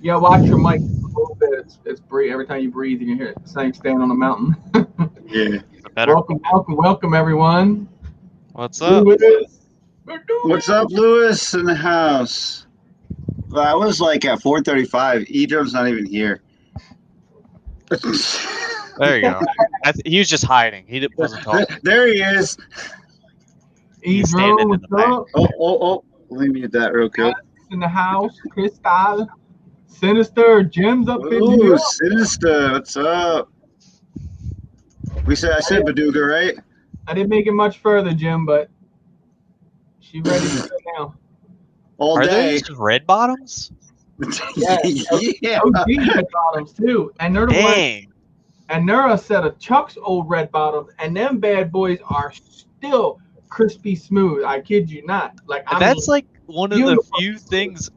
Yeah, watch your mic a little bit. It's breathe. Every time you breathe, you can hear it. It's like staying on a mountain. Yeah. Better. welcome, everyone. What's up? Lewis. What's up, Lewis, in the house? Well, I was like at 4:35. Edrum's not even here. There you go. He was just hiding. Wasn't talking. There he is. He's Edro, standing in what's the back. up? Oh. Let me mute that real quick. In the house. Crystal. Sinister. Jim's up in Ooh, here. Sinister. What's up? I said Baduga, right? I didn't make it much further, Jim, but she ready to go now. All Are day. those red bottoms? Yeah. OG red bottoms too, and they're the ones. Dang. And they're a set of Chuck's old red bottoms, and them bad boys are still crispy smooth. I kid you not. That's like one of the beautiful. few things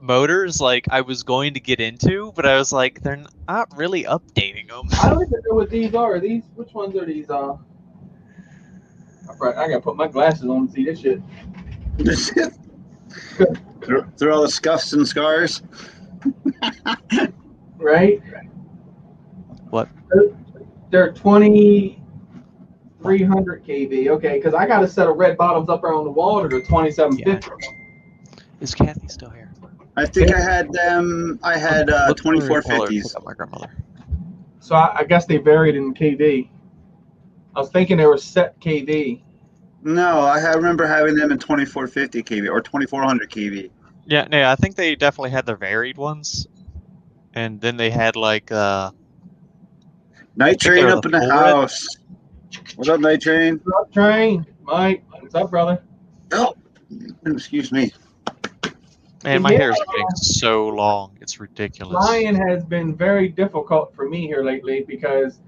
motors like I was going to get into, but I was like, they're not really updating them. I don't even know what these are. Which ones are these? I gotta put my glasses on to see this shit. Through all the scuffs and scars. Right? What? They're 2300 kV. Okay, because I got a set of red bottoms up there on the wall that are 2750. Is Kathy still here? I think I had them. I had 2450s. Pick up my grandmother. So I guess they varied in kV. I was thinking they were set kV. No, I remember having them in 2450 kV or 2400 kV. Yeah, I think they definitely had their varied ones, and then they had like Night Train up in the house. What up, Night Train? What's up, Train? Mike, what's up, brother? Oh, excuse me. Man, my hair is getting so long. It's ridiculous. Flying has been very difficult for me here lately because,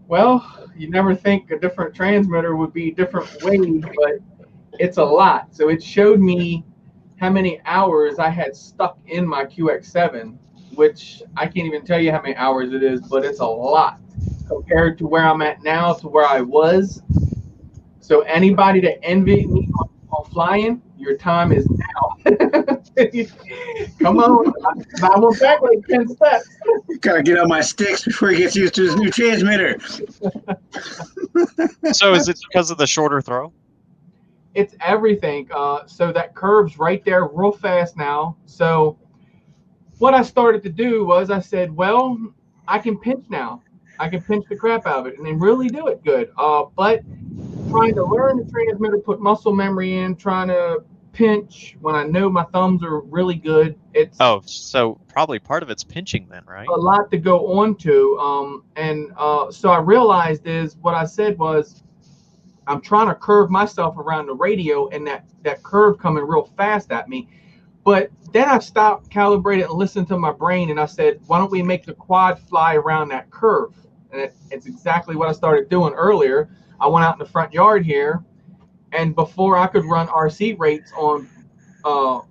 well, you never think a different transmitter would be different ways, but it's a lot. So it showed me how many hours I had stuck in my QX7, which I can't even tell you how many hours it is, but it's a lot compared to where I'm at now to where I was. So anybody that envied me on flying, your time is now. Come on. I went back like 10 steps. Gotta get on my sticks before he gets used to his new transmitter. So is it because of the shorter throw? It's everything. So that curve's right there real fast now. So what I started to do was I said, well, I can pinch now. I can pinch the crap out of it and then really do it good. But trying to learn the transmitter, put muscle memory in, trying to pinch when I know my thumbs are really good. It's so probably part of it's pinching then, right? A lot to go on to. So I realized what I said was I'm trying to curve myself around the radio and that curve coming real fast at me. But then I stopped, calibrated, and listened to my brain, and I said, why don't we make the quad fly around that curve? And it's exactly what I started doing earlier. I went out in the front yard here, and before I could run RC rates on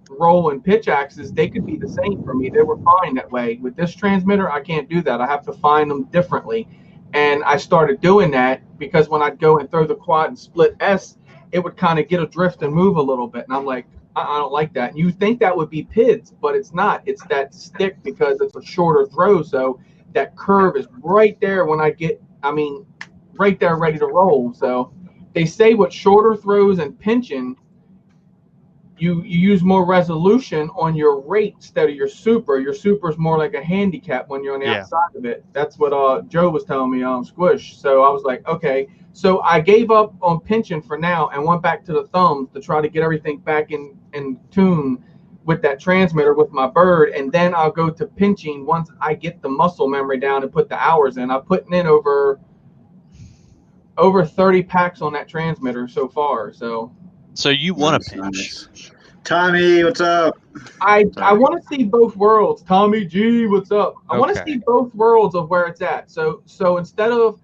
roll and pitch axes, they could be the same for me. They were fine that way. With this transmitter, I can't do that. I have to find them differently. And I started doing that because when I'd go and throw the quad and split S, it would kind of get adrift and move a little bit. And I'm like, I don't like that. And you think that would be PIDs, but it's not. It's that stick because it's a shorter throw. So that curve is right there when right there ready to roll. So they say with shorter throws and pinching, you use more resolution on your rate instead of your super. Your super is more like a handicap when you're on the outside of it. That's what Joe was telling me on Squish. So I was like, okay. So I gave up on pinching for now and went back to the thumbs to try to get everything back in tune with that transmitter with my bird. And then I'll go to pinching once I get the muscle memory down and put the hours in. I'm putting in over 30 packs on that transmitter so far. So you want to pinch. Tommy, what's up? I want to see both worlds. Tommy G, what's up? I want to see both worlds of where it's at. So instead of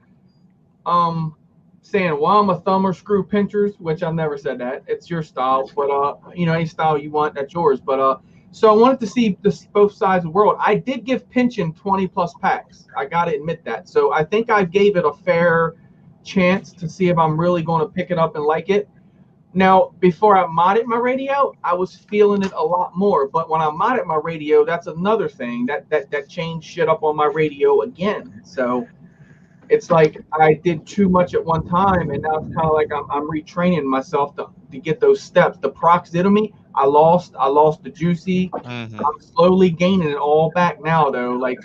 saying, well, I'm a thumb or screw pinchers, which I've never said that. It's your style, but any style you want, that's yours. But so I wanted to see both sides of the world. I did give pinching 20 plus packs. I gotta admit that. So I think I gave it a fair chance to see if I'm really going to pick it up and like it. Now, before I modded my radio, I was feeling it a lot more. But when I modded my radio, that's another thing that changed shit up on my radio again. So it's like I did too much at one time, and now it's kind of like I'm retraining myself to get those steps. The proximity, I lost the juicy. Mm-hmm. I'm slowly gaining it all back now, though. Like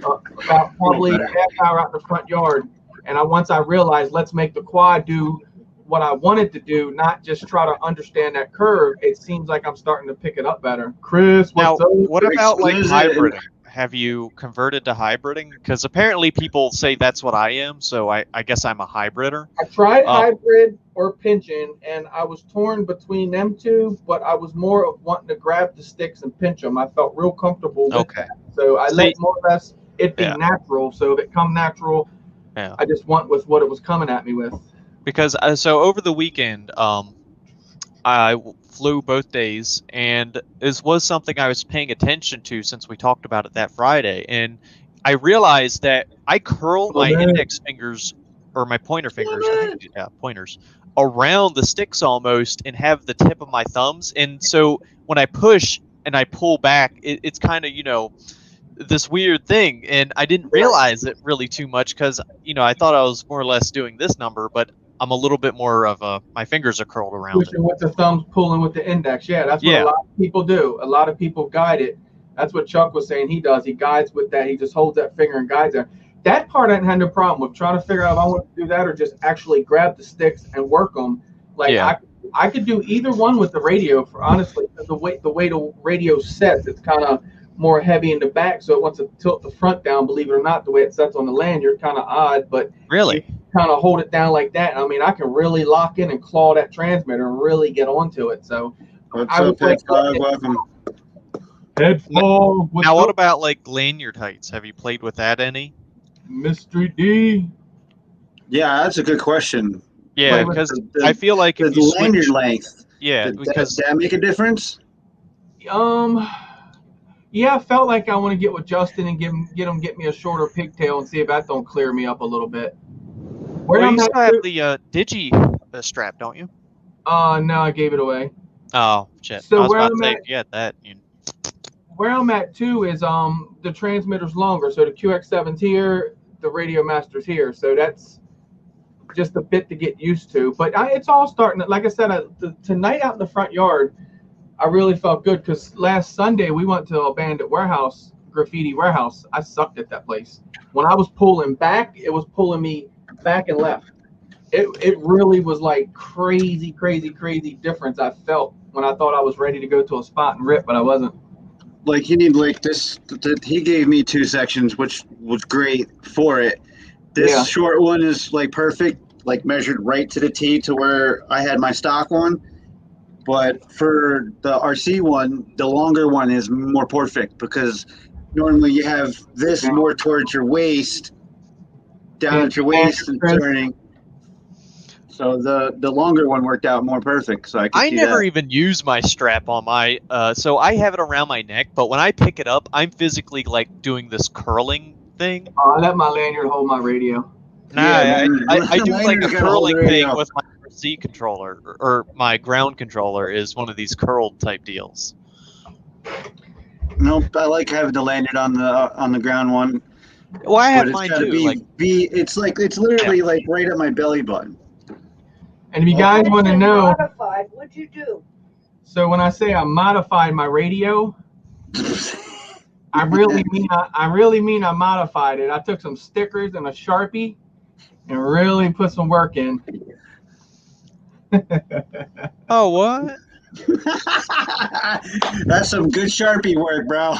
about probably half hour out the front yard, and once I realized, let's make the quad do what I wanted to do, not just try to understand that curve. It seems like I'm starting to pick it up better. Chris, Now, what's up? what about like Exquisite. hybriding? Have you converted to hybriding? Because apparently people say that's what I am, so I guess I'm a hybrider. I tried Um, hybrid or pinching, and I was torn between them two, but I was more of wanting to grab the sticks and pinch them. I felt real comfortable with Okay. that. So I See- let more or less it be Yeah. natural. So if it come natural, Yeah. I just went with what it was coming at me with. Because so over the weekend, I flew both days, and this was something I was paying attention to since we talked about it that Friday, and I realized that I curl my index fingers or my pointer fingers, I think, yeah, pointers, around the sticks almost, and have the tip of my thumbs, and so when I push and I pull back, it's kind of this weird thing, and I didn't realize it really too much because I thought I was more or less doing this number, but I'm a little bit more of my fingers are curled around it. Pushing with the thumbs, pulling with the index. Yeah, that's what Yeah. a lot of people do. A lot of people guide it. That's what Chuck was saying he does. He guides with that. He just holds that finger and guides it. That part I didn't have no problem with. Trying to figure out if I want to do that or just actually grab the sticks and work them. Like Yeah. I could do either one with the radio. For honestly, the way the radio sets, it's kind of more heavy in the back, so it wants to tilt the front down. Believe it or not, the way it sets on the lanyard, kind of odd, but Really? kind of hold it down like that. I mean, I can really lock in and claw that transmitter and really get onto it. So What's I up, would like Headfog? Welcome. headphone. Now, what about like lanyard heights? Have you played with that any? Mystery D? Yeah, that's a good question. Yeah, Play with because the- I feel like The if you lanyard switch, length. yeah, Did because that make a difference? Yeah, I felt like I want to get with Justin and get me a shorter pigtail and see if that don't clear me up a little bit. Where well, I'm you at still have too- the digi strap, don't you? no, I gave it away. Oh shit! So I was where about to I'm say, at- if you had that. Where I'm at too is the transmitter's longer. So the QX7's here, the Radio Master's here. So that's just a bit to get used to. But it's all starting. Like I said, tonight out in the front yard, I really felt good because last Sunday we went to a abandoned warehouse, graffiti warehouse. I sucked at that place. When I was pulling back, it was pulling me back and left. It really was like crazy difference I felt when I thought I was ready to go to a spot and rip, but I wasn't. Like you need like this. He gave me 2 sections, which was great for it. This Yeah. short one is like perfect, like measured right to the T to where I had my stock one. But for the RC one, the longer one is more perfect because normally you have this Okay. more towards your waist, down Yeah, at your waist and Chris. turning. So the longer one worked out more perfect. So I could I see never that. even use my strap on my. So I have it around my neck, but when I pick it up, I'm physically like doing this curling thing. I let my lanyard hold my radio. Nah, Yeah, man. I do like a Lanyard's gotta hold curling the thing radio. with my RC controller, or my ground controller is one of these curled type deals. Nope, I like having the lanyard on the ground one. Well, I have But it's mine gotta too. be Like, it's literally like right at my belly button. And if you guys want to know, Modified, what'd you do? so when I say I modified my radio, I really mean I modified it. I took some stickers and a Sharpie and really put some work in. oh what? That's some good Sharpie work, bro.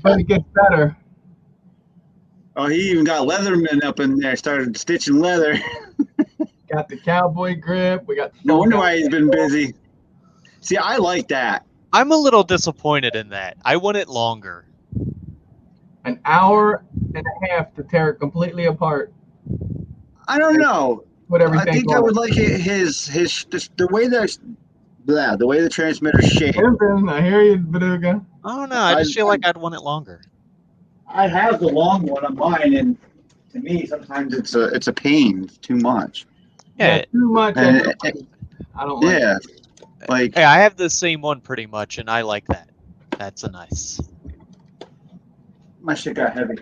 but it gets better. Oh, he even got Leatherman up in there, started stitching leather. Got the cowboy grip. We got the No wonder why he's been busy. See, I like that. I'm a little disappointed in that. I want it longer. An hour and a half to tear it completely apart. I don't know. Put everything I think I on. would like his the way the way the transmitter's shaped. I hear you, Beluga. I don't know. I just feel like I'd want it longer. I have the long one on mine, and to me, sometimes it's a pain. It's too much. Yeah. Too much. And I don't like Yeah, it. like Hey, I have the same one pretty much, and I like that. That's a nice. my shit got heavy.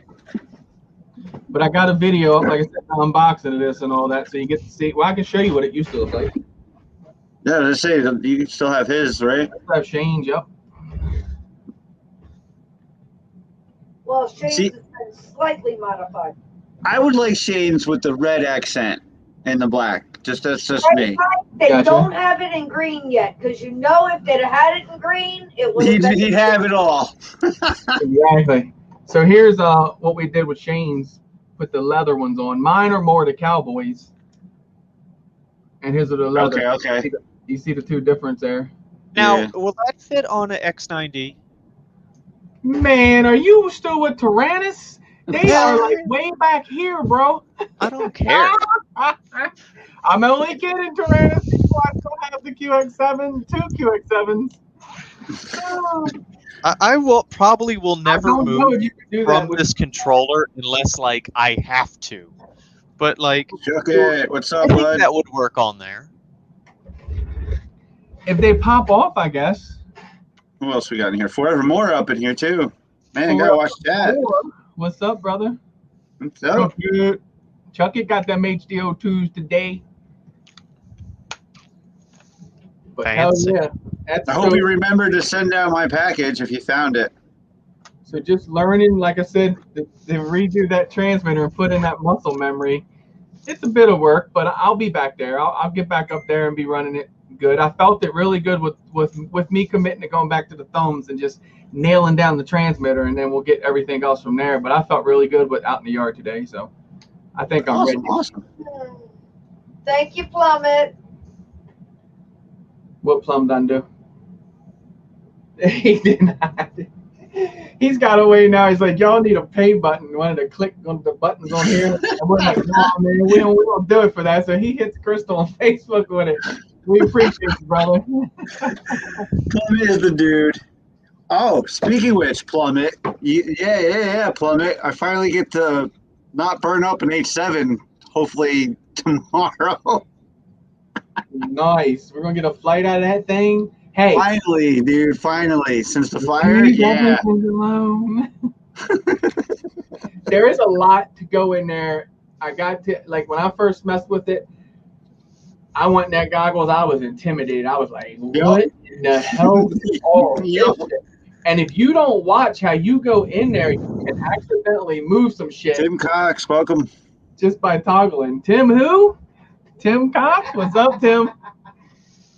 But I got a video, like I said, unboxing of this and all that, so you get to see. Well, I can show you what it used to look like. Yeah, let's say you still have his, right? I have Shane's, yep. Well, Shane's See- has been slightly modified. I would like Shane's with the red accent and the black. That's just me. They Gotcha. don't have it in green yet, because you know if they'd have had it in green, it would have been. He'd have it all. Exactly. So here's what we did with Shane's. Put the leather ones on. Mine are more the Cowboys, and his are the leather. Okay. You see the two difference there? Now, Yeah. will that fit on an X9D? Man, are you still with Tyrannus? They Yeah. are like way back here, bro. I don't care. I'm only kidding, Tyrannus. I still have the QX7, two QX7s. I probably will never I don't know move if you can do that from with this controller unless like I have to. But like, Chuck it. What's I up, think bud? that would work on there. if they pop off, I guess. Who else we got in here? Forevermore up in here too. Man, I gotta watch that. What's up, brother? What's up? Chuck it got them HDO2s today. But hell Fancy. yeah. That's I hope you remember to send out my package if you found it. So just learning, like I said, to redo that transmitter and put in that muscle memory. It's a bit of work, but I'll be back there. I'll get back up there and be running it good. I felt it really good with me committing to going back to the thumbs and just nailing down the transmitter, and then we'll get everything else from there. But I felt really good with out in the yard today, so I think I'm ready. Awesome. Thank you, Plummet. What Plum done do? He did not. He's got away now. He's like, y'all need a pay button. Wanted to click on the buttons on here. And we're like, nah, man, we don't do it for that. So he hits Crystal on Facebook with it. We appreciate you, brother. Plummet is the dude. Oh, speaking of which, Plummet. Yeah, Plummet. I finally get to not burn up an H7, hopefully tomorrow. Nice. We're going to get a flight out of that thing. Hey. Finally, dude, finally. Since the fire, yeah. There is a lot to go in there. I got to, like, when I first messed with it, I went in that goggles. I was intimidated. I was like, what in the hell is all this? And if you don't watch how you go in there, you can accidentally move some shit. Tim Cox, welcome. Just by toggling. Tim who? Tim Cox? What's up, Tim?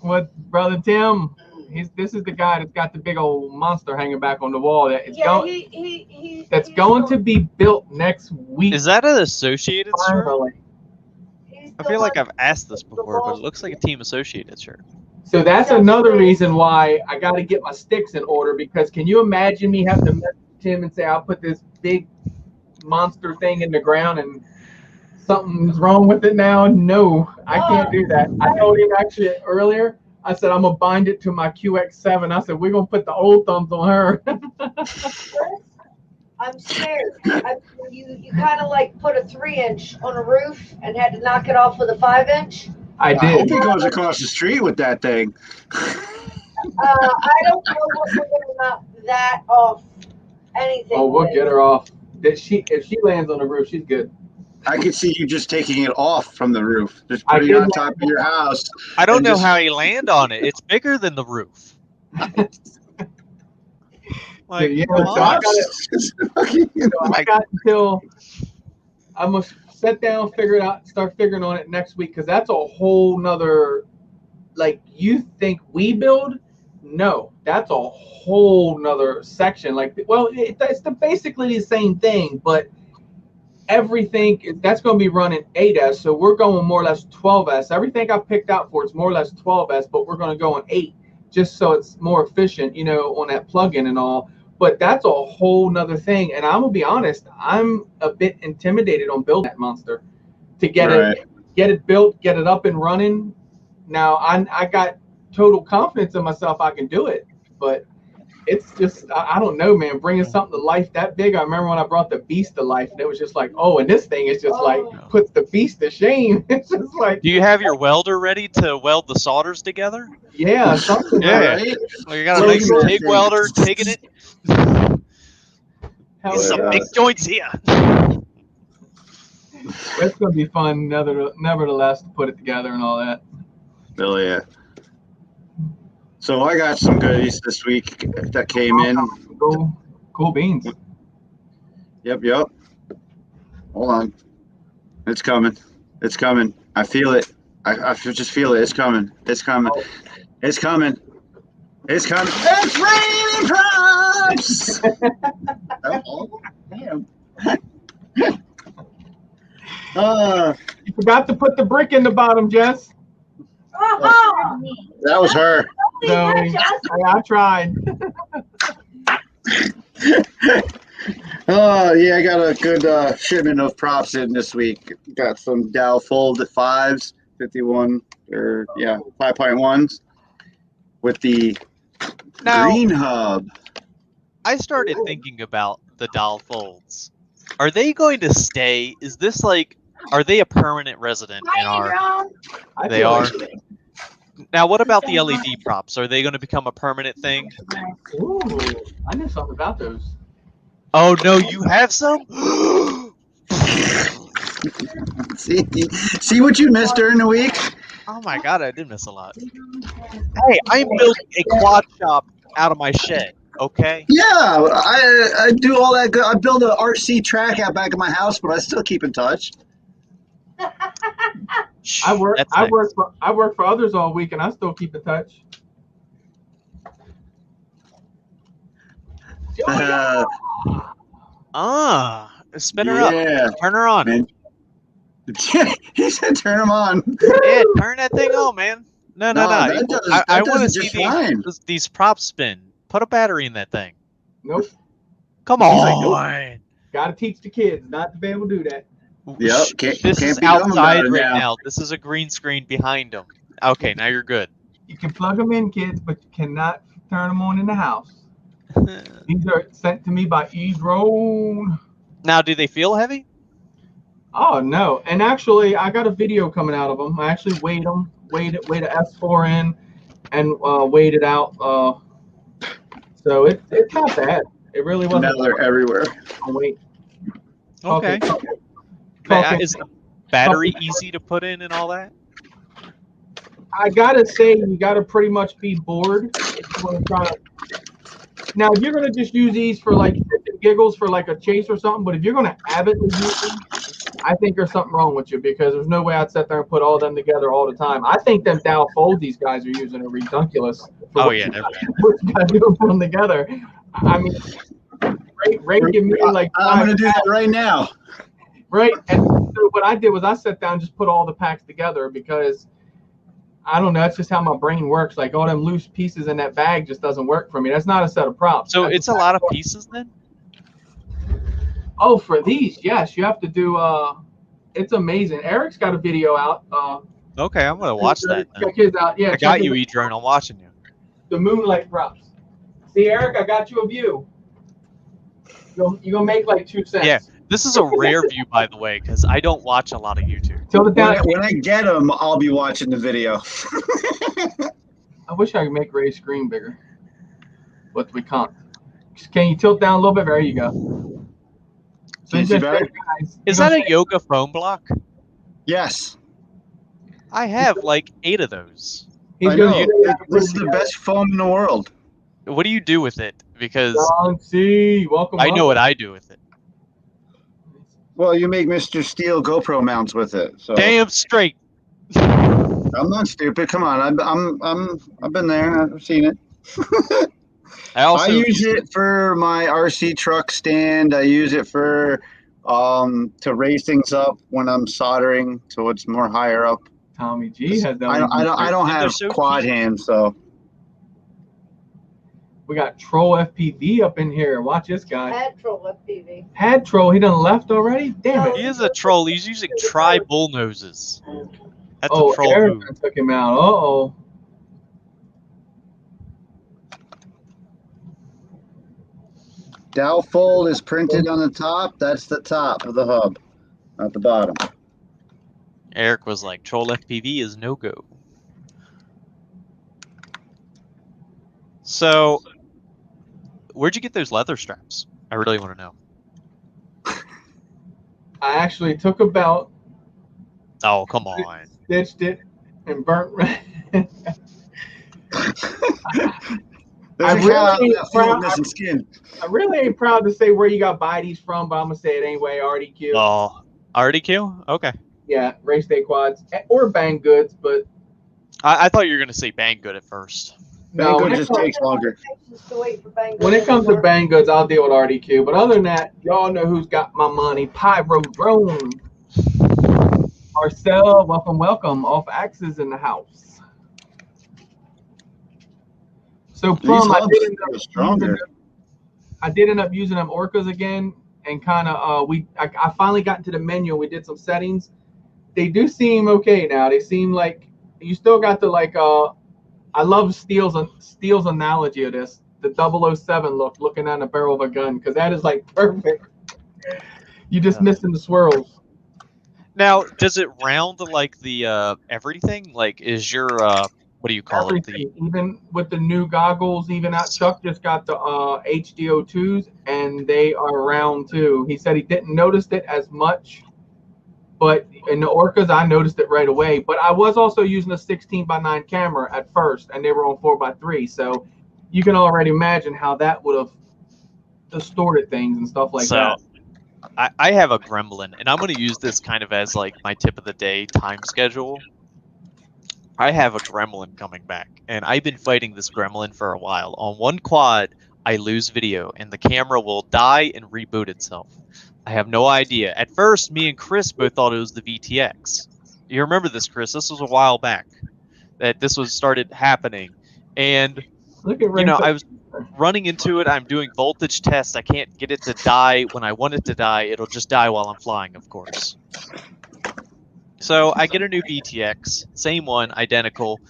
What, brother Tim? This is the guy that's got the big old monster hanging back on the wall. That's going to be built next week. Is that an Associated shirt? Finally. I feel like I've asked this before, but it looks like a Team Associated shirt. So that's another reason why I got to get my sticks in order, because can you imagine me having to message Tim and say, I'll put this big monster thing in the ground and something's wrong with it now? No, I can't do that. I told him actually earlier, I said, I'm going to bind it to my QX7. I said, we're going to put the old thumbs on her. I'm scared. You kind of like put a 3-inch on a roof and had to knock it off with a 5-inch. I I hope did. he goes across the street with that thing. I don't know what we're going to knock that off anything. Oh, we'll with. get her off. If she lands on the roof, she's good. I could see you just taking it off from the roof, just putting it on top of your house. I don't And know just- how he land on it. It's bigger than the roof. Like, Yeah, come so on. I got until I must sit down, figure it out, start figuring on it next week, because that's a whole nother, like, you think we build? No, that's a whole nother section. Like, well, it's basically the same thing, but everything that's going to be running 8S, so we're going more or less 12S. Everything I picked out for it's more or less 12S, but we're going to go on 8 just so it's more efficient, on that plug-in and all. But that's a whole nother thing, and I'm gonna be honest, I'm a bit intimidated on building that monster to get it built, get it up and running. Now I got total confidence in myself I can do it, but it's just I don't know, man. Bringing something to life that big. I remember when I brought the beast to life, and it was just like, oh, and this thing is just like puts the beast to shame. It's just like. Do you have your welder ready to weld the solders together? Yeah, something. Yeah. Right? Well, you got a nice TIG welder, taking it. Hell Some yeah. big joints here. It's gonna be fun, nevertheless, to put it together and all that. Oh yeah. So I got some goodies this week that came in. Cool beans. Yep. Hold on. It's coming. It's coming. I feel it. I just feel it. It's coming. It's coming. It's coming. It's coming. It's raining props! Oh, damn. You forgot to put the brick in the bottom, Jess. That was her. So, I tried. Oh, yeah, I got a good shipment of props in this week. Got some Dow Fold 5s, 51, or 5.1s with the green hub. I started thinking about the Doll Folds. Are they going to stay? Is this like, are they a permanent resident in our? They are. Now, what about the LED props? Are they going to become a permanent thing? Ooh, I knew something about those. Oh no, you have some? See what you missed during the week? Oh my god, I did miss a lot. Hey, I'm building a quad shop out of my shed, okay? Yeah, I do all that good. I build a RC track out back of my house, but I still keep in touch. I work Nice. for others all week, and I still keep in touch. Spin her up. Turn her on. Man. He said turn them on. Yeah, turn that thing on, man. No. I want to see these props spin. Put a battery in that thing. Nope. Come on. Gotta teach the kids not to be able to do that. Yep. This is outside right now. This is a green screen behind them. Okay, now you're good. You can plug them in, kids, but you cannot turn them on in the house. These are sent to me by E-Drone. Now, do they feel heavy? Oh no! And actually, I got a video coming out of them. I actually weighed them, weighed a S4 in, and weighed it out. So it's not bad. It really wasn't. Now they're everywhere. Oh, wait. Okay. Is the battery easy to put in and all that? I gotta say, you gotta pretty much be bored if you want to try to. Now, if you're gonna just use these for like giggles for like a chase or something, but if you're gonna avidly use them, I think there's something wrong with you, because there's no way I'd sit there and put all of them together all the time. I think them Dow Fold these guys are using are ridiculous. Oh yeah, never. What you gotta do to put them together? I mean, Ray give me like. I'm gonna do that right now. Right, and so what I did was I sat down and just put all the packs together, because I don't know, that's just how my brain works. Like all them loose pieces in that bag just doesn't work for me. That's not a set of props. So it's a lot of pieces then? Oh, for these, yes, you have to do. It's amazing. Eric's got a video out. Okay, I'm gonna watch that. Check his out. Yeah, I got you, E-Drone. I'm watching you. The moonlight props. See, Eric, I got you a view. You're gonna make like 2 cents. Yeah, this is a rare view, by the way, because I don't watch a lot of YouTube. Tilt it down. When I get them, I'll be watching the video. I wish I could make Ray's screen bigger, but we can't. Can you tilt down a little bit? There you go. So Is that a yoga foam block? Yes. I have like 8 of those. I know. This is the best foam in the world. What do you do with it? Because welcome. I know what I do with it. Well, you make Mr. Steel GoPro mounts with it. So. Damn straight. I'm not stupid. Come on, I've been there. I've seen it. I use it for my RC truck stand. I use it for to raise things up when I'm soldering, so it's more higher up. Tommy G has that. I don't have quad hands, so. We got Troll FPV up in here. Watch this guy. Had Troll FPV. Had Troll. He done left already? Damn it. He is a troll. He's using tri-bull noses. That's a troll Eric move. took him out. Uh-oh. Dow fold is printed on the top. That's the top of the hub, not the bottom. Eric was like, Troll FPV is no go. So, where'd you get those leather straps? I really want to know. I actually took a belt, Oh, come on. stitched it, and burnt. There's a cow out in that field missing skin. I really ain't proud to say where you got buy these from, but I'm gonna say it anyway. RDQ. Oh, RDQ? Okay. Yeah, Race Day Quads or Bang Goods, but I thought you were going to say Bang Good at first. no. Bang Good just takes longer. When it comes to Bang Goods, I'll deal with RDQ. But other than that, y'all know who's got my money. Pyro Drone. Marcel, welcome. Off Axis in the house. So Plum, I did end up using them Orcas again, and kind of I finally got into the menu. We did some settings. They do seem okay now. They seem like you still got the I love Steele's analogy of this, the 007 looking at the barrel of a gun, because that is like perfect. You just missing the swirls. Now, does it round like the everything? Like, is your what do you call Everything, even with the new goggles, even out Chuck just got the HDO2s, and they are round too. He said he didn't notice it as much, but in the Orcas, I noticed it right away. But I was also using a 16:9 camera at first, and they were on 4:3. So you can already imagine how that would have distorted things and stuff like that. I have a Gremlin, and I'm going to use this kind of as like my tip of the day time schedule. I have a Gremlin coming back, and I've been fighting this Gremlin for a while. On one quad, I lose video, and the camera will die and reboot itself. I have no idea. At first, me and Chris both thought it was the VTX. You remember this, Chris? This was a while back that this was started happening, and I was running into it. I'm doing voltage tests. I can't get it to die when I want it to die. It'll just die while I'm flying, of course. So I get a new VTX, same one, identical,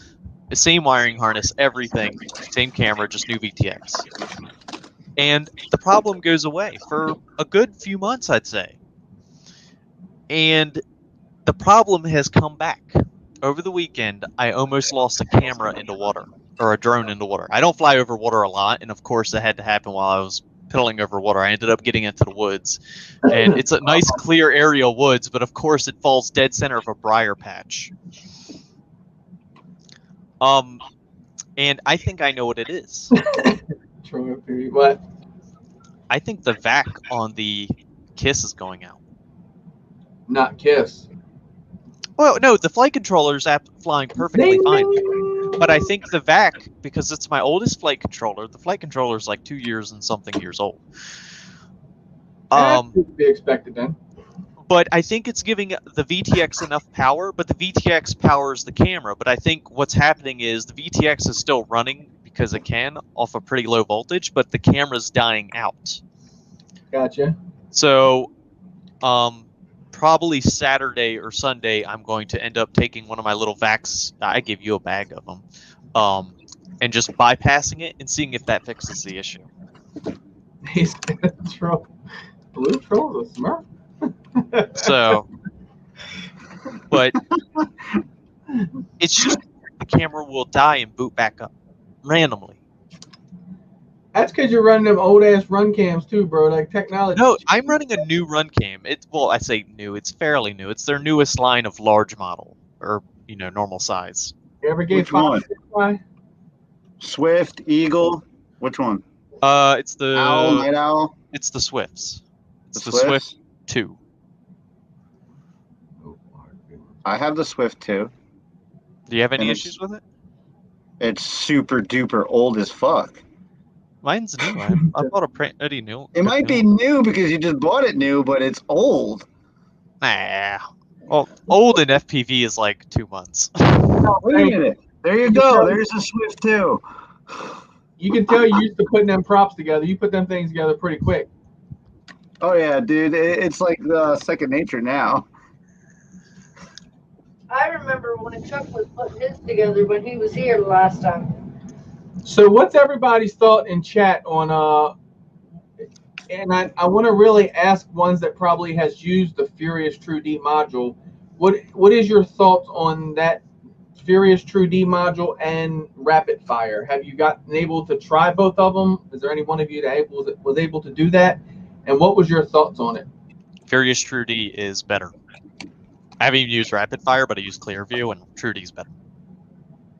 same wiring harness, everything, same camera, just new VTX. And the problem goes away for a good few months, I'd say. And the problem has come back. Over the weekend, I almost lost a camera into water, or a drone into water. I don't fly over water a lot, and of course that had to happen while I was piddling over water. I ended up getting into the woods, and it's a nice clear area of woods, but of course it falls dead center of a briar patch. And I think I know what it is. What? I think the vac on the KISS is going out. Not KISS. Well, no, the flight controller's flying perfectly fine. But I think the VAC, because it's my oldest flight controller, the flight controller's like 2 years and something years old. To be expected then. But I think it's giving the VTX enough power, but the VTX powers the camera. But I think what's happening is the VTX is still running because it can off a pretty low voltage, but the camera's dying out. Gotcha. So, probably Saturday or Sunday, I'm going to end up taking one of my little VACs. I give you a bag of them, and just bypassing it and seeing if that fixes the issue. He's gonna troll. Blue Troll's a smurf. So, but it's just the camera will die and boot back up randomly. That's because you're running them old ass run cams too, bro. Like technology. No, I'm running a new run cam. Well, I say new. It's fairly new. It's their newest line of large model, or normal size. You ever gave one? Swift, Eagle. Which one? It's the Owl, Night Owl. It's the Swifts. It's the Swifts? Swift 2. I have the Swift 2. Do you have any issues with it? It's super duper old as fuck. Mine's new. I bought a pretty new. It might be new because you just bought it new, but it's old. Nah. Well, old in FPV is like 2 months. Wait a minute. There you go. There's a Swift 2. You can tell you used to putting them props together. You put them things together pretty quick. Oh yeah, dude. It's like second nature now. I remember when Chuck was putting his together when he was here the last time. So what's everybody's thought in chat on and I want to really ask ones that probably has used the Furious True D module. What is your thoughts on that Furious True D module and Rapid Fire? Have you gotten able to try both of them? Is there any one of you that was able to do that? And what was your thoughts on it? Furious True D is better. I haven't even used Rapid Fire, but I use Clearview, and True D is better.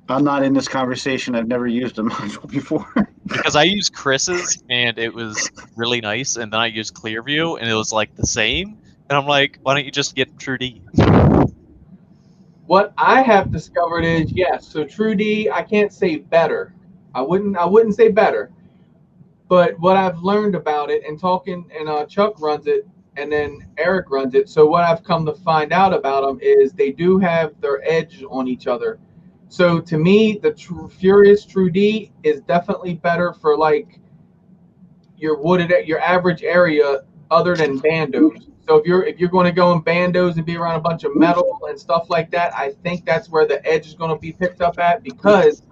I'm not in this conversation. I've never used a module before. Because I used Chris's, and it was really nice, and then I used Clearview, and it was like the same. And I'm like, why don't you just get True D? What I have discovered is yes. So True D, I can't say better. I wouldn't say better. But what I've learned about it and talking, and Chuck runs it, and then Eric runs it. So what I've come to find out about them is they do have their edge on each other. So to me, the Furious True D is definitely better for like your average area other than bandos. So if you're going to go in bandos and be around a bunch of metal and stuff like that, I think that's where the edge is going to be picked up at, because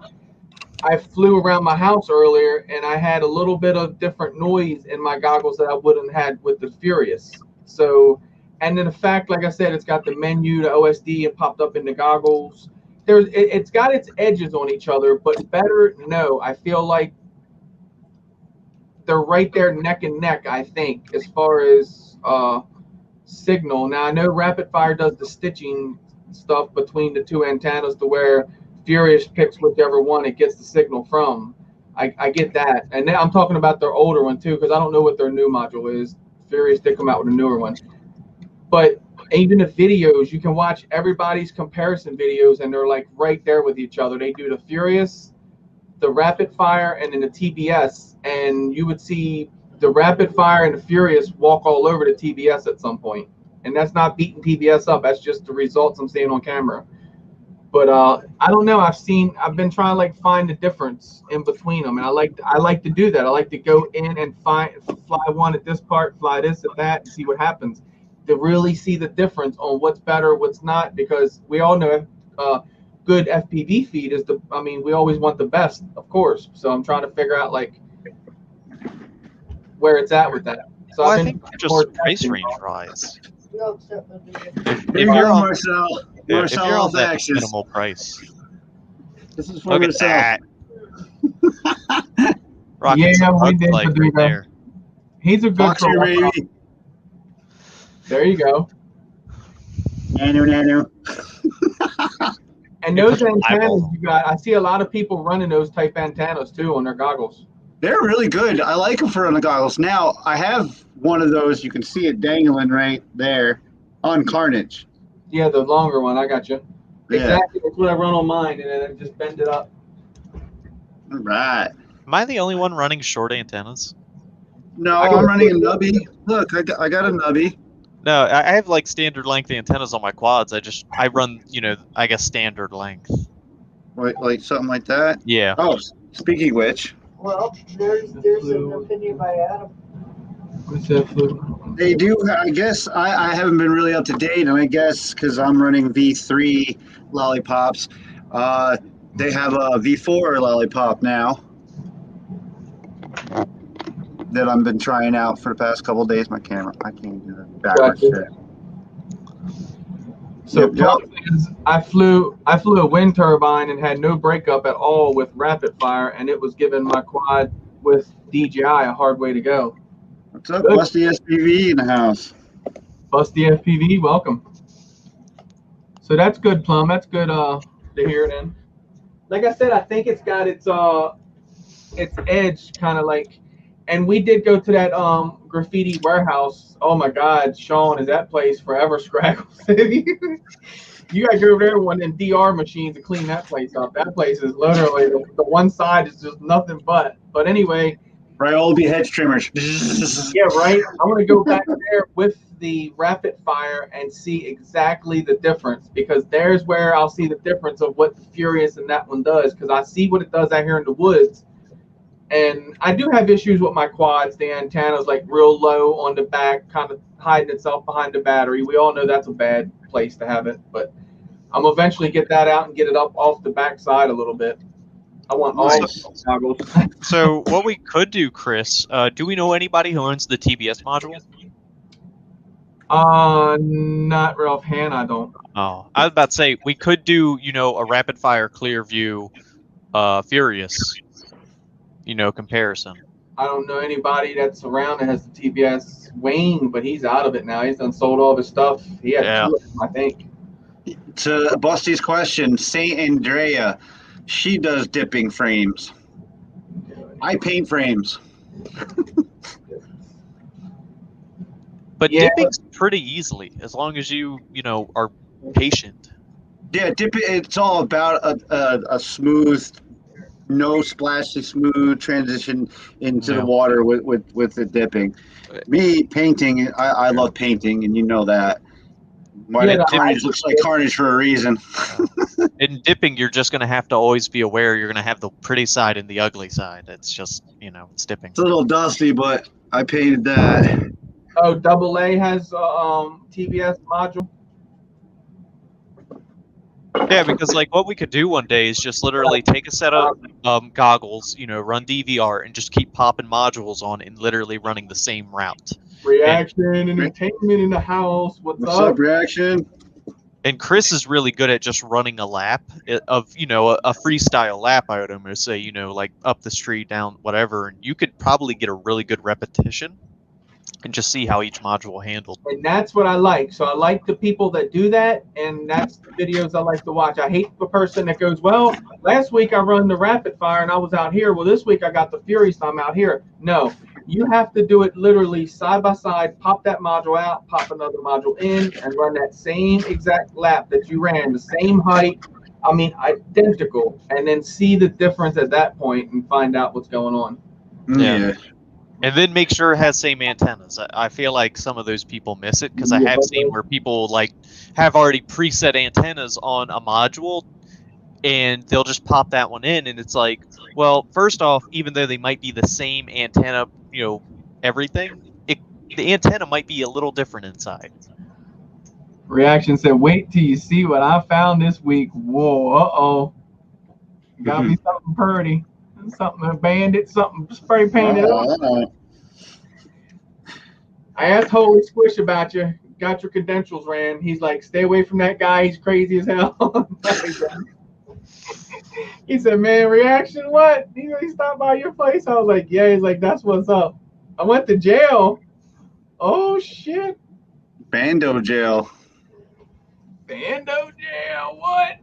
I flew around my house earlier and I had a little bit of different noise in my goggles that I wouldn't have had with the Furious. So, and then the fact, like I said, it's got the menu, the OSD, and popped up in the goggles. It's got its edges on each other, but better, no. I feel like they're right there neck and neck, I think, as far as signal. Now, I know Rapid Fire does the stitching stuff between the two antennas to where Furious picks whichever one it gets the signal from. I get that. And now I'm talking about their older one, too, because I don't know what their new module is. Furious did come out with a newer one. But even the videos, you can watch everybody's comparison videos, and they're like right there with each other. They do the Furious, the Rapid Fire, and then the TBS, and you would see the Rapid Fire and the Furious walk all over the TBS at some point. And that's not beating TBS up. That's just the results I'm seeing on camera. But I don't know. I've been trying to like find the difference in between them, and I like to do that. I like to go in and fly one at this part, fly this at that, and see what happens, to really see the difference on what's better, what's not, because we all know good FPV feed is we always want the best, of course. So I'm trying to figure out like where it's at with that. So Well, I think just price range rise. No, except for the- If Here you you're go, on, Marcel. if you're Marcel on off that Axis. minimal price, This is for look at Marcel. that. Rocking Yeah, some we Bug did Life do right that. there. He's a good Boxer, pro. baby. There you go. Nano. And You those put your antennas eyeball. you got, I see a lot of people running those type antennas too on their goggles. They're really good. I like them for on the goggles. Now, I have one of those. You can see it dangling right there on Carnage. Yeah, the longer one. I got you. Yeah. Exactly. That's what I run on mine, and then I just bend it up. All right. Am I the only one running short antennas? No, I got I'm running a a- nubby. Look, I got a nubby. No, I have like standard length antennas on my quads. I run, I guess standard length. Like something like that. Yeah. Oh, speaking of which, Well, there's an opinion by Adam. What's that fluid? they do. I guess I haven't been really up to date, and I guess because I'm running V3 lollipops, they have a V4 lollipop now that I've been trying out for the past couple of days. My camera, I can't do that backwards. Gotcha. So Yep. I flew a wind turbine and had no breakup at all with Rapid Fire, and it was giving my quad with DJI a hard way to go. What's up, Good. Busty SPV in the house? Busty FPV, welcome. So that's good, Plum. That's good to hear then. Like I said, I think it's got its edge kind of like, and we did go to that graffiti warehouse. Oh my God, Sean, is that place forever scraggles? You gotta go over there with one of them DR machines to clean that place up. That place is literally the one side is just nothing but. But anyway, Ryobi hedge trimmers. yeah, right. I want to go back there with the Rapid Fire and see exactly the difference, because there's where I'll see the difference of what the Furious and that one does, because I see what it does out here in the woods. And I do have issues with my quads. The antenna's like real low on the back, kind of hiding itself behind the battery. We all know that's a bad place to have it, but I'm eventually get that out and get it up off the back side a little bit. I want all Nice. the goggles. So what we could do, Chris, do we know anybody who owns the TBS module? Not real offhand, I don't. Oh, I was about to say we could do, a rapid fire clear view, Furious, comparison. I don't know anybody that's around that has the TBS. Wayne, but he's out of it now. He's done sold all of his stuff. He had Yeah. 2 of them, I think. To Busty's question, Saint Andrea, she does dipping frames. I paint frames. But Yeah. dipping's pretty easily as long as you are patient. Yeah, dipping. It's all about a smooth, no splashy, smooth transition into Yeah. the water with the dipping. Me painting, I love painting, and you know that. My Yeah, the carnage looks like carnage for a reason. In dipping, you're just going to have to always be aware you're going to have the pretty side and the ugly side. It's just, it's dipping. It's a little dusty, but I painted that. Oh, AA has TBS module. Yeah, because what we could do one day is just literally take a set of goggles, run DVR, and just keep popping modules on and literally running the same route. Reaction entertainment in the house. What's up? Reaction? And Chris is really good at just running a lap of, a freestyle lap, I would almost say, like up the street, down, whatever. And you could probably get a really good repetition and just see how each module handled. And that's what I like. So I like the people that do that, and that's the videos I like to watch. I hate the person that goes, well, last week I run the rapid fire and I was out here. Well, this week I got the Fury, so I'm out here. No, you have to do it literally side by side. Pop that module out, pop another module in, and run that same exact lap that you ran, the same height. I mean, identical, and then see the difference at that point and find out what's going on. Yeah. And then make sure it has same antennas. I feel like some of those people miss it because I have seen where people have already preset antennas on a module and they'll just pop that one in, and it's like, well, first off, even though they might be the same antenna, everything, the antenna might be a little different inside. Reaction said, wait till you see what I found this week. Whoa, got me something pretty. Something, a bandit, something spray painted up. I asked Holy Squish about you. Got your credentials ran. He's like, stay away from that guy. He's crazy as hell. He said, man, Reaction, what? He stopped by your place. I was like, yeah. He's like, that's what's up. I went to jail. Oh, shit. Bando jail. Bando jail. What?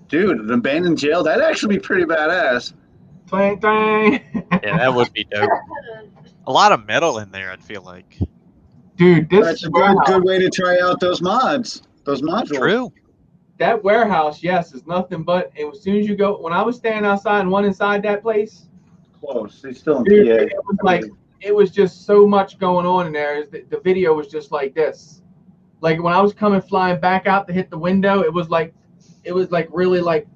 Dude, an abandoned jail, that'd actually be pretty badass. Twang, twang. Yeah, that would be dope. A lot of metal in there, I'd feel like. Dude, this That's a good way to try out those mods, those modules. True. That warehouse, yes, is nothing but. And as soon as you go, when I was standing outside and one inside that place, Close. They still in dude, PA. it was like, it was just so much going on in there. The video was just like this. Like when I was coming flying back out to hit the window, it was like really like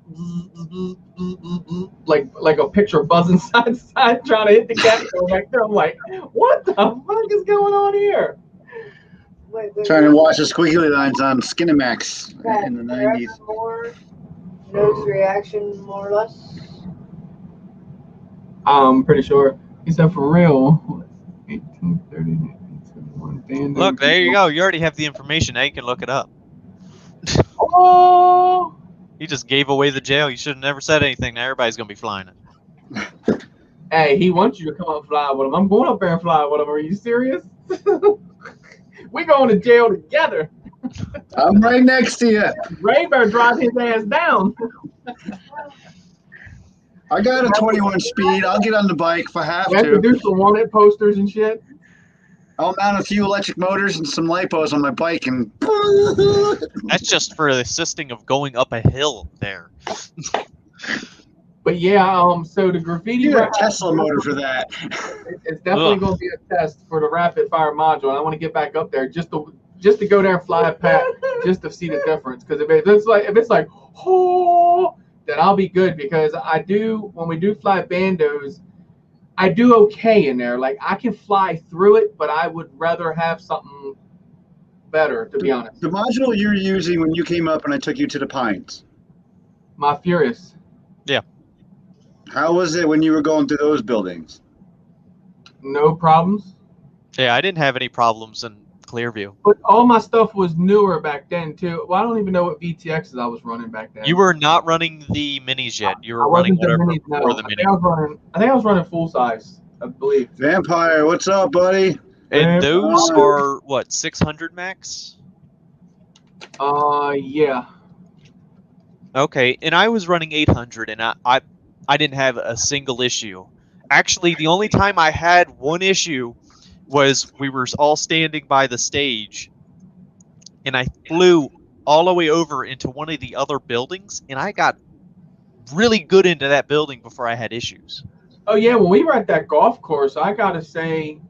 a picture buzzing side to side trying to hit the capture back there. I'm like, what the fuck is going on here? Trying to watch the squiggly lines on Skinemax in the 90s. Nose reaction, more or less. I'm pretty sure. He said for real. 1830, 1871. Look, there you go. You already have the information. Now you can look it up. Oh. He just gave away the jail. You should have never said anything. Now everybody's going to be flying it. Hey, he wants you to come up and fly with him. I'm going up there and fly with him. Are you serious? We're going to jail together. I'm right next to you. Ray better drive his ass down. I got a 21 speed. I'll get on the bike if I have We have to to. do some wanted posters and shit. I'll mount a few electric motors and some lipos on my bike and. That's just for assisting of going up a hill there. But yeah, so the graffiti. You got a Tesla motor for that. It's definitely going to be a test for the rapid fire module. And I want to get back up there just to go there and fly a pack, just to see the difference. Because if it's like oh, then I'll be good. Because when we do fly bandos, I do okay in there. Like I can fly through it, but I would rather have something better, to be honest. The module you're using when you came up and I took you to the Pines. My Furious. Yeah. How was it when you were going through those buildings? No problems. Yeah, I didn't have any problems in Clearview. But all my stuff was newer back then too. Well, I don't even know what VTXs I was running back then. You were not running the minis yet. You I were running wasn't the whatever minis. before No, the I mini. think I was running full size. I believe. Vampire, what's up, buddy? And those Vampire. are what, 600 max? Yeah. Okay, and I was running 800, and I didn't have a single issue. Actually, the only time I had one issue was we were all standing by the stage, and I flew all the way over into one of the other buildings, and I got really good into that building before I had issues. Oh yeah, when we were at that golf course, I gotta say,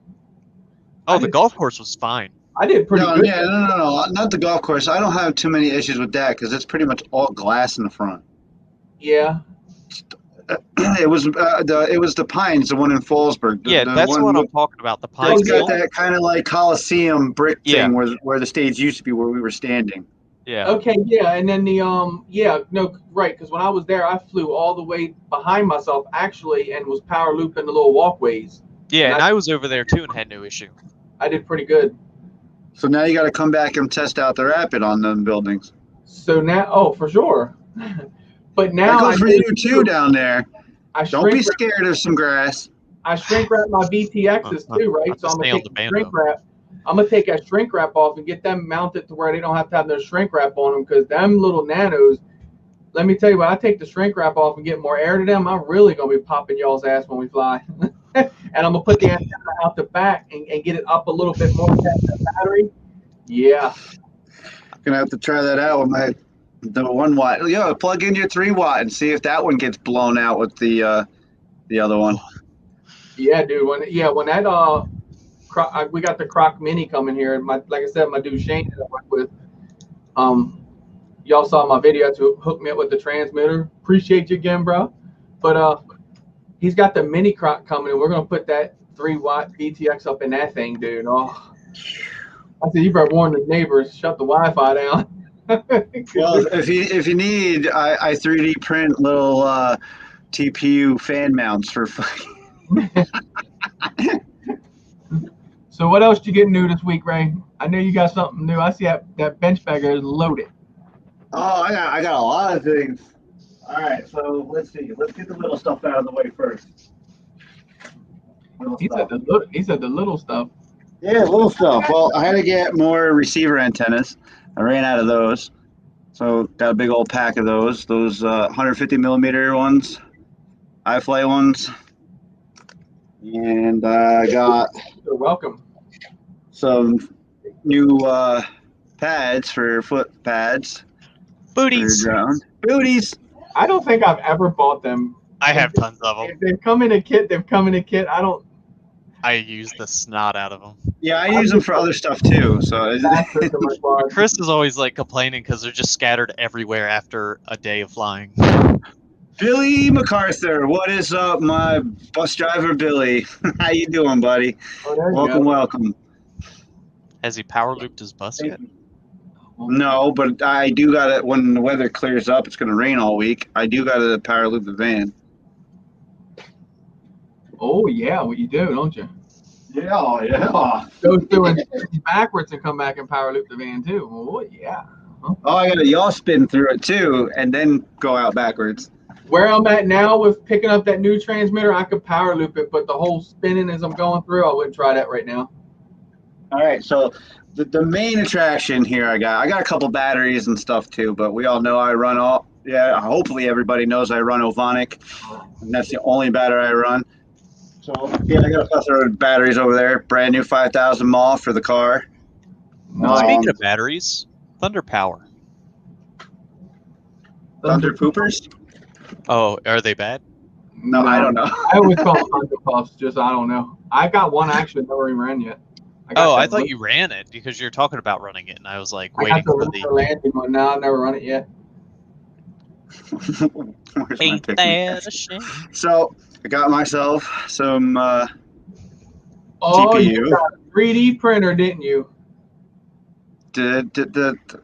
Oh, the golf course was fine. I did pretty No, good. yeah, no, not the golf course. I don't have too many issues with that because it's pretty much all glass in the front. Yeah. It was the Pines, the one in Fallsburg. Yeah, the that's one what I'm with- talking about. The It's Pines got building. that kind of like Coliseum brick Yeah. thing where the stage used to be where we were standing. Yeah. Okay, yeah, and then right, because when I was there, I flew all the way behind myself actually, and was power looping the little walkways. Yeah, and I was over there too and had no issue. I did pretty good. So now you got to come back and test out the rapid on them buildings. So now, oh, for sure. But That now goes for you too down there. I Don't be shrink, scared of some grass. I shrink wrap my VTXs too, right? I'll So I'm stay gonna on take the the band, shrink though. wrap. I'm gonna take that shrink wrap off and get them mounted to where they don't have to have no shrink wrap on them, because them little nanos. Let me tell you, when I take the shrink wrap off and get more air to them, I'm really gonna be popping y'all's ass when we fly. And I'm gonna put the antenna out the back and get it up a little bit more past the battery. Yeah. Gonna have to try that out with the 1 watt. Yeah, plug in your 3 watt and see if that one gets blown out with the other one. Yeah, dude. When that we got the Croc Mini coming here, and like I said, my dude Shane that I work with, y'all saw my video to hook me up with the transmitter. Appreciate you again, bro. But he's got the Mini Croc coming, and we're gonna put that 3 watt VTX up in that thing, dude. Oh, I said you better warn the neighbors, shut the Wi-Fi down. Well, if you need, I 3D print little TPU fan mounts for. So what else you get new this week, Ray? I know you got something new. I see that bench bagger is loaded. Oh, I got a lot of things. All right, so let's see. Let's get the little stuff out of the way first. He said the little stuff. Yeah, little stuff. Well, I had to get more receiver antennas. I ran out of those. So got a big old pack of those. Those 150 millimeter ones, iFly ones. And I got You're welcome. some new pads for foot pads. Booties. For drone. Booties. I don't think I've ever bought them. I have tons of them. If they've come in a kit, they've come in a kit. I use the snot out of them. Yeah, I use them for other stuff too. So That's just my part. Chris is always like complaining because they're just scattered everywhere after a day of flying. Billy MacArthur, what is up, my bus driver Billy? How you doing, buddy? Oh, there you Welcome, go. welcome. Has he power looped his bus yet? No, but I do got it when the weather clears up. It's going to rain all week. I do got to power loop the van. Oh yeah, what you do, don't you? Yeah. Go through and backwards and come back and power loop the van too. Oh yeah. Oh, I got to yaw spin through it too, and then go out backwards. Where I'm at now with picking up that new transmitter, I could power loop it, but the whole spinning as I'm going through, I wouldn't try that right now. All right, so the main attraction here, I got a couple batteries and stuff too, but we all know I run all. Yeah, hopefully everybody knows I run Ovonic, and that's the only battery I run. So yeah, I got a plethora of batteries over there. Brand new 5,000 mAh for the car. Speaking of batteries, Thunder Power. Thunder Poopers? Oh, are they bad? No, I don't know. I always call them Thunder Puffs, just I don't know. I got one actually never even ran yet. Oh, I thought you ran it because you're talking about running it, and I was like I waiting got for the the. landing one. No, I've never run it yet. Where's my Ain't picture? that a shame? So I got myself some Oh, GPU. you got a 3D printer, didn't you?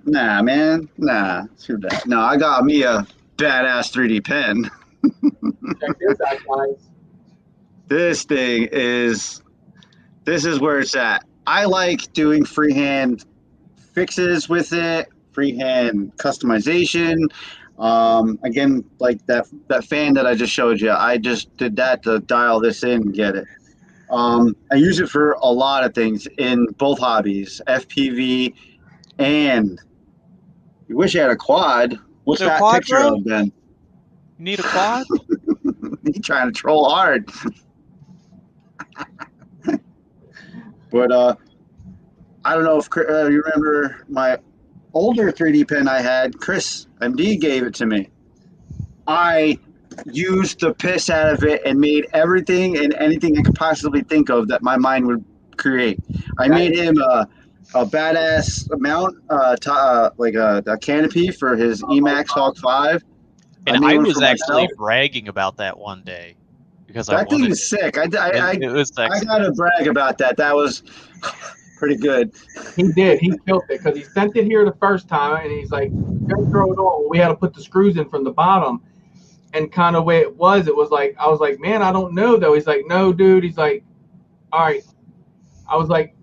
Nah, man. Nah, too bad. No, I got me a badass 3D pen. Check this out, guys. This is where it's at. I like doing freehand fixes with it, freehand customization. Again, like that fan that I just showed you, I just did that to dial this in and get it. I use it for a lot of things in both hobbies, FPV and you wish you had a quad. What's No that quad, picture bro? of, Ben? You need a quad? You trying to troll hard. But I don't know if you remember my older 3D pen I had. Chris MD gave it to me. I used the piss out of it and made everything and anything I could possibly think of that my mind would create. I made him a badass mount, like a canopy for his Emax Hawk 5. And I made I one was for actually myself. bragging about that one day because I That thing wanted was sick. I it was I excellent. gotta brag about that. That was pretty good. He did. He killed it because he sent it here the first time, and he's like, "Just throw it on." We had to put the screws in from the bottom, and kind of way it was like I was like, "Man, I don't know though." He's like, "No, dude." He's like, "All right." I was like,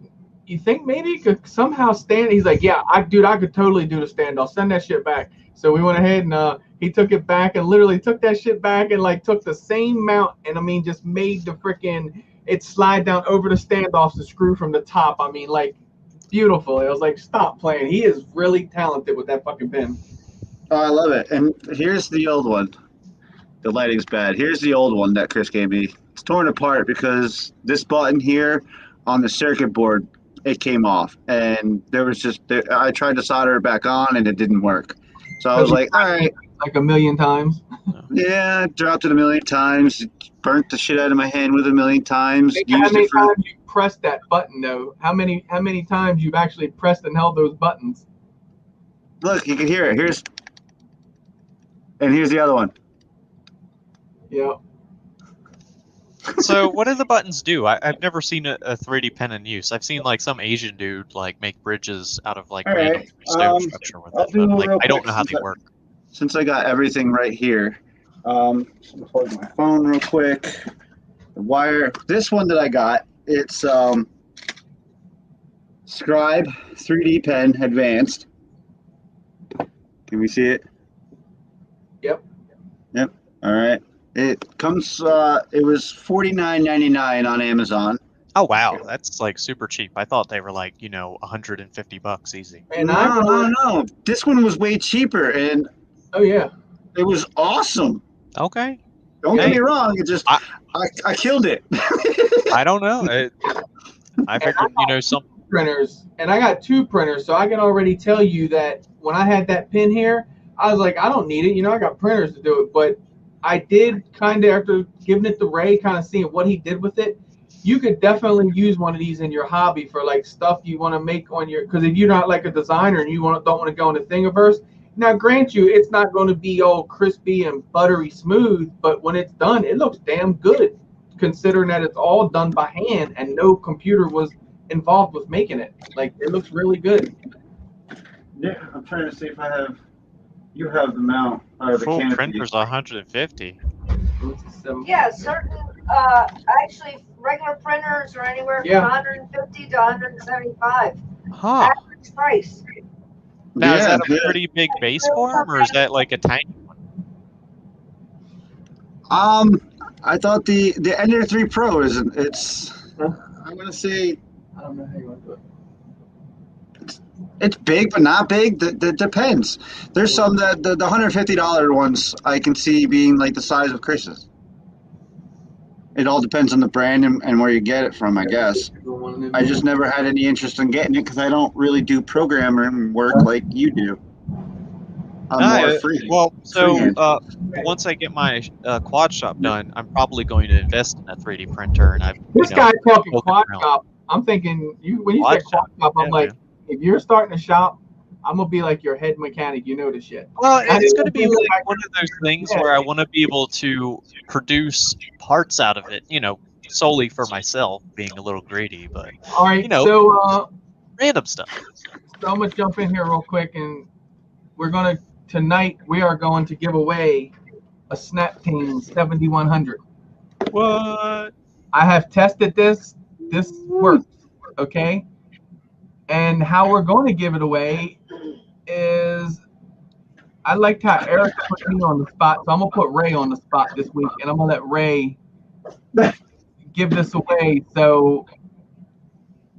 "You think maybe you could somehow stand?" He's like, "Yeah, I could totally do the stand. I'll send that shit back." So we went ahead and he took it back and literally took that shit back and like took the same mount and I mean just made the freaking it slide down over the standoffs the screw from the top. I mean like beautiful. I was like, stop playing. He is really talented with that fucking pen. Oh, I love it. And here's the old one. The lighting's bad. Here's the old one that Chris gave me. It's torn apart because this button here on the circuit board, it came off. And there was just, I tried to solder it back on and it didn't work. So I was like, all right. Like a million times. Yeah, I dropped it a million times, burnt the shit out of my hand with a million times. How Used many it for. times you pressed that button though? How many times you've actually pressed and held those buttons? Look, you can hear it. Here's the other one. Yeah. So what do the buttons do? I've never seen a 3D pen in use. I've seen like some Asian dude like make bridges out of like All random right, stone structure with I'll it, do but it like real I don't quick know how they work. Since I got everything right here. Just plug my phone real quick. The wire. This one that I got, it's Scribe 3D pen advanced. Can we see it? Yep. All right. It comes. It was $49.99 on Amazon. Oh wow, that's like super cheap. I thought they were like, you know, $150 easy. And No. This one was way cheaper, and oh yeah. it was awesome. Okay. Don't get me wrong. It just I killed it. I don't know. I figured, you know, some Printers, and I got two printers, so I can already tell you that when I had that pin here, I was like, I don't need it. You know, I got printers to do it, but I did kind of after giving it to Ray, kind of seeing what he did with it. You could definitely use one of these in your hobby for like stuff you want to make on your. Because if you're not like a designer and you don't want to go into Thingiverse, now grant you, it's not going to be all crispy and buttery smooth, but when it's done, it looks damn good, considering that it's all done by hand and no computer was involved with making it. Like it looks really good. Yeah, I'm trying to see if I have. You have the mount or the full canopy. printer's 150. Yeah, certain actually regular printers are anywhere from 150 to 175. Huh. Average price. Now, is that a pretty big base form, or is that like a tiny one? I thought the Ender 3 Pro isn't. It's. I'm gonna say. I don't know how you want to do it. It's big, but not big. That depends. There's some that the $150 ones I can see being like the size of Chris's. It all depends on the brand and where you get it from, I guess. I just never had any interest in getting it because I don't really do programming work like you do. I'm more free. Well, so once I get my quad shop done, I'm probably going to invest in a 3D printer. And this guy talking quad shop. I'm thinking when you say quad shop, I'm like, if you're starting a shop, I'm gonna be like your head mechanic. You know the shit. Well, it's going to be like one of those things where I want to be able to produce parts out of it, you know, solely for myself, being a little greedy, but all right, you know, so random stuff. So I'm gonna jump in here real quick, and tonight we are going to give away a Snap Team 7100. What? I have tested this. This works, okay? And how we're going to give it away is I liked how Eric put me on the spot, so I'm gonna put Ray on the spot this week, and I'm gonna let Ray give this away. So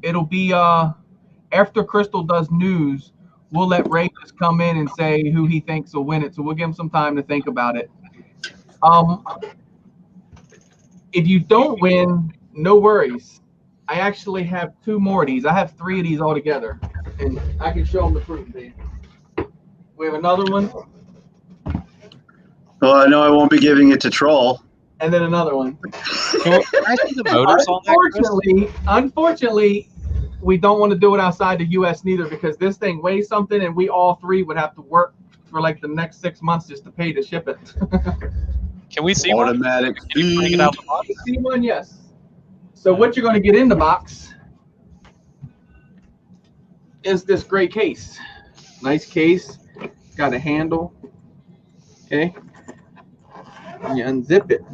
it'll be after Crystal does news, we'll let Ray just come in and say who he thinks will win it. So we'll give him some time to think about it. If you don't win, no worries. I actually have 2 more of these. I have 3 of these altogether, and I can show them the proof. We have another one, Well, I know I won't be giving it to Troll. and then another one. Can I see the motors on that, Chris? Unfortunately, we don't want to do it outside the U.S. neither because this thing weighs something, and we all 3 would have to work for like the next 6 months just to pay to ship it. Can we see one? Automatic Can you bring it out of the box? See one, yes. So what you're going to get in the box is this great case. Nice case. Got a handle. Okay. And you unzip it.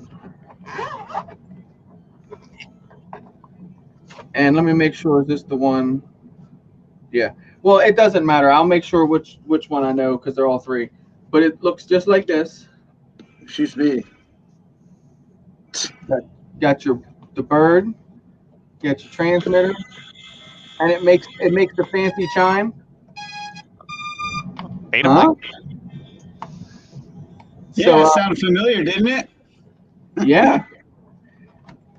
And let me make sure, is this the one? Yeah. Well, it doesn't matter. I'll make sure which one I know because they're all 3. But it looks just like this. Excuse me. Got the bird. Got your transmitter. And it makes the fancy chime. Beta Huh? Yeah, So, it sounded familiar, didn't it? yeah.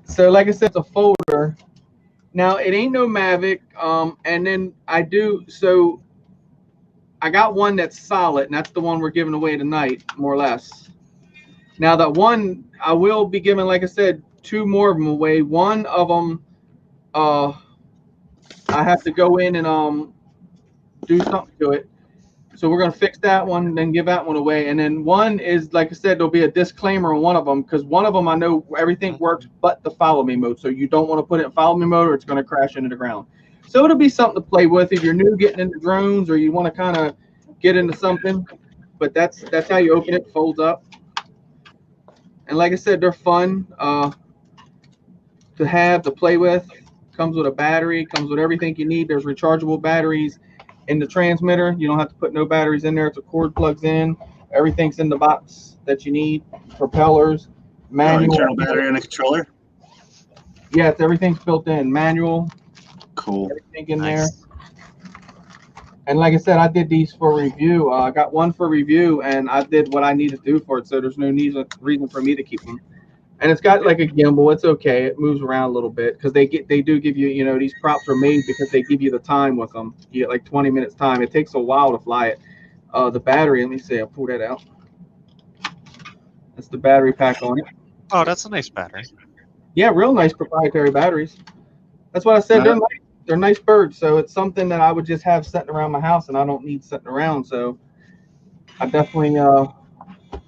So like I said, it's a folder. Now it ain't no Mavic. And then I got one that's solid, and that's the one we're giving away tonight, more or less. Now that one I will be giving, like I said, 2 more of them away. One of them, I have to go in and do something to it. So we're gonna fix that one, then give that one away. And then one is, like I said, there'll be a disclaimer on one of them because one of them I know everything works but the follow me mode. So you don't want to put it in follow me mode or it's gonna crash into the ground. So it'll be something to play with if you're new getting into drones or you want to kind of get into something. But that's how you open it. Folds up. And like I said, they're fun to have, to play with. Comes with a battery. Comes with everything you need. There's rechargeable batteries in the transmitter. You don't have to put no batteries in there. It's a cord plugs in. Everything's in the box that you need. Propellers, manual. Internal battery and a controller. Yeah, everything's built in. Manual. Cool. Everything in there. And like I said, I did these for review. I got one for review, and I did what I needed to do for it. So there's no reason for me to keep them. And it's got like a gimbal. It's okay. It moves around a little bit because they do give you, these props are made because they give you the time with them. You get like 20 minutes time. It takes a while to fly it. The battery, let me see. I'll pull that out. That's the battery pack on it. Oh, that's a nice battery. Yeah, real nice proprietary batteries. That's what I said. They're nice. They're nice birds. So it's something that I would just have sitting around my house, and I don't need sitting around. So I definitely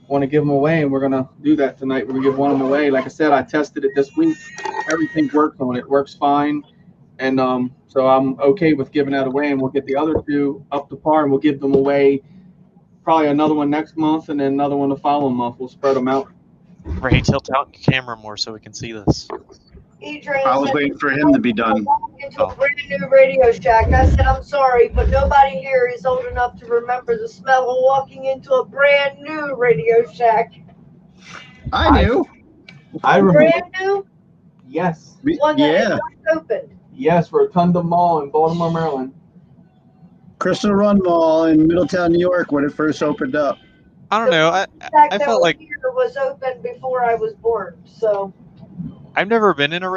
want to give them away, and we're gonna do that tonight. We're gonna give one of them away. Like I said, I tested it this week. Everything works on it. It works fine, and so I'm okay with giving that away. And we'll get the other 2 up to par, and we'll give them away. Probably another one next month, and then another one the following month. We'll spread them out. Ray, tilt out your camera more so we can see this. I was waiting for him to be done. Into a brand new Radio Shack. I said, I'm sorry, but nobody here is old enough to remember the smell of walking into a brand new Radio Shack. I knew. I remember. Brand new? Yes. One that just opened. Yes, Rotunda Mall in Baltimore, Maryland. Crystal Run Mall in Middletown, New York, when it first opened up. I don't know. I felt like it was open before I was born. So I've never been in a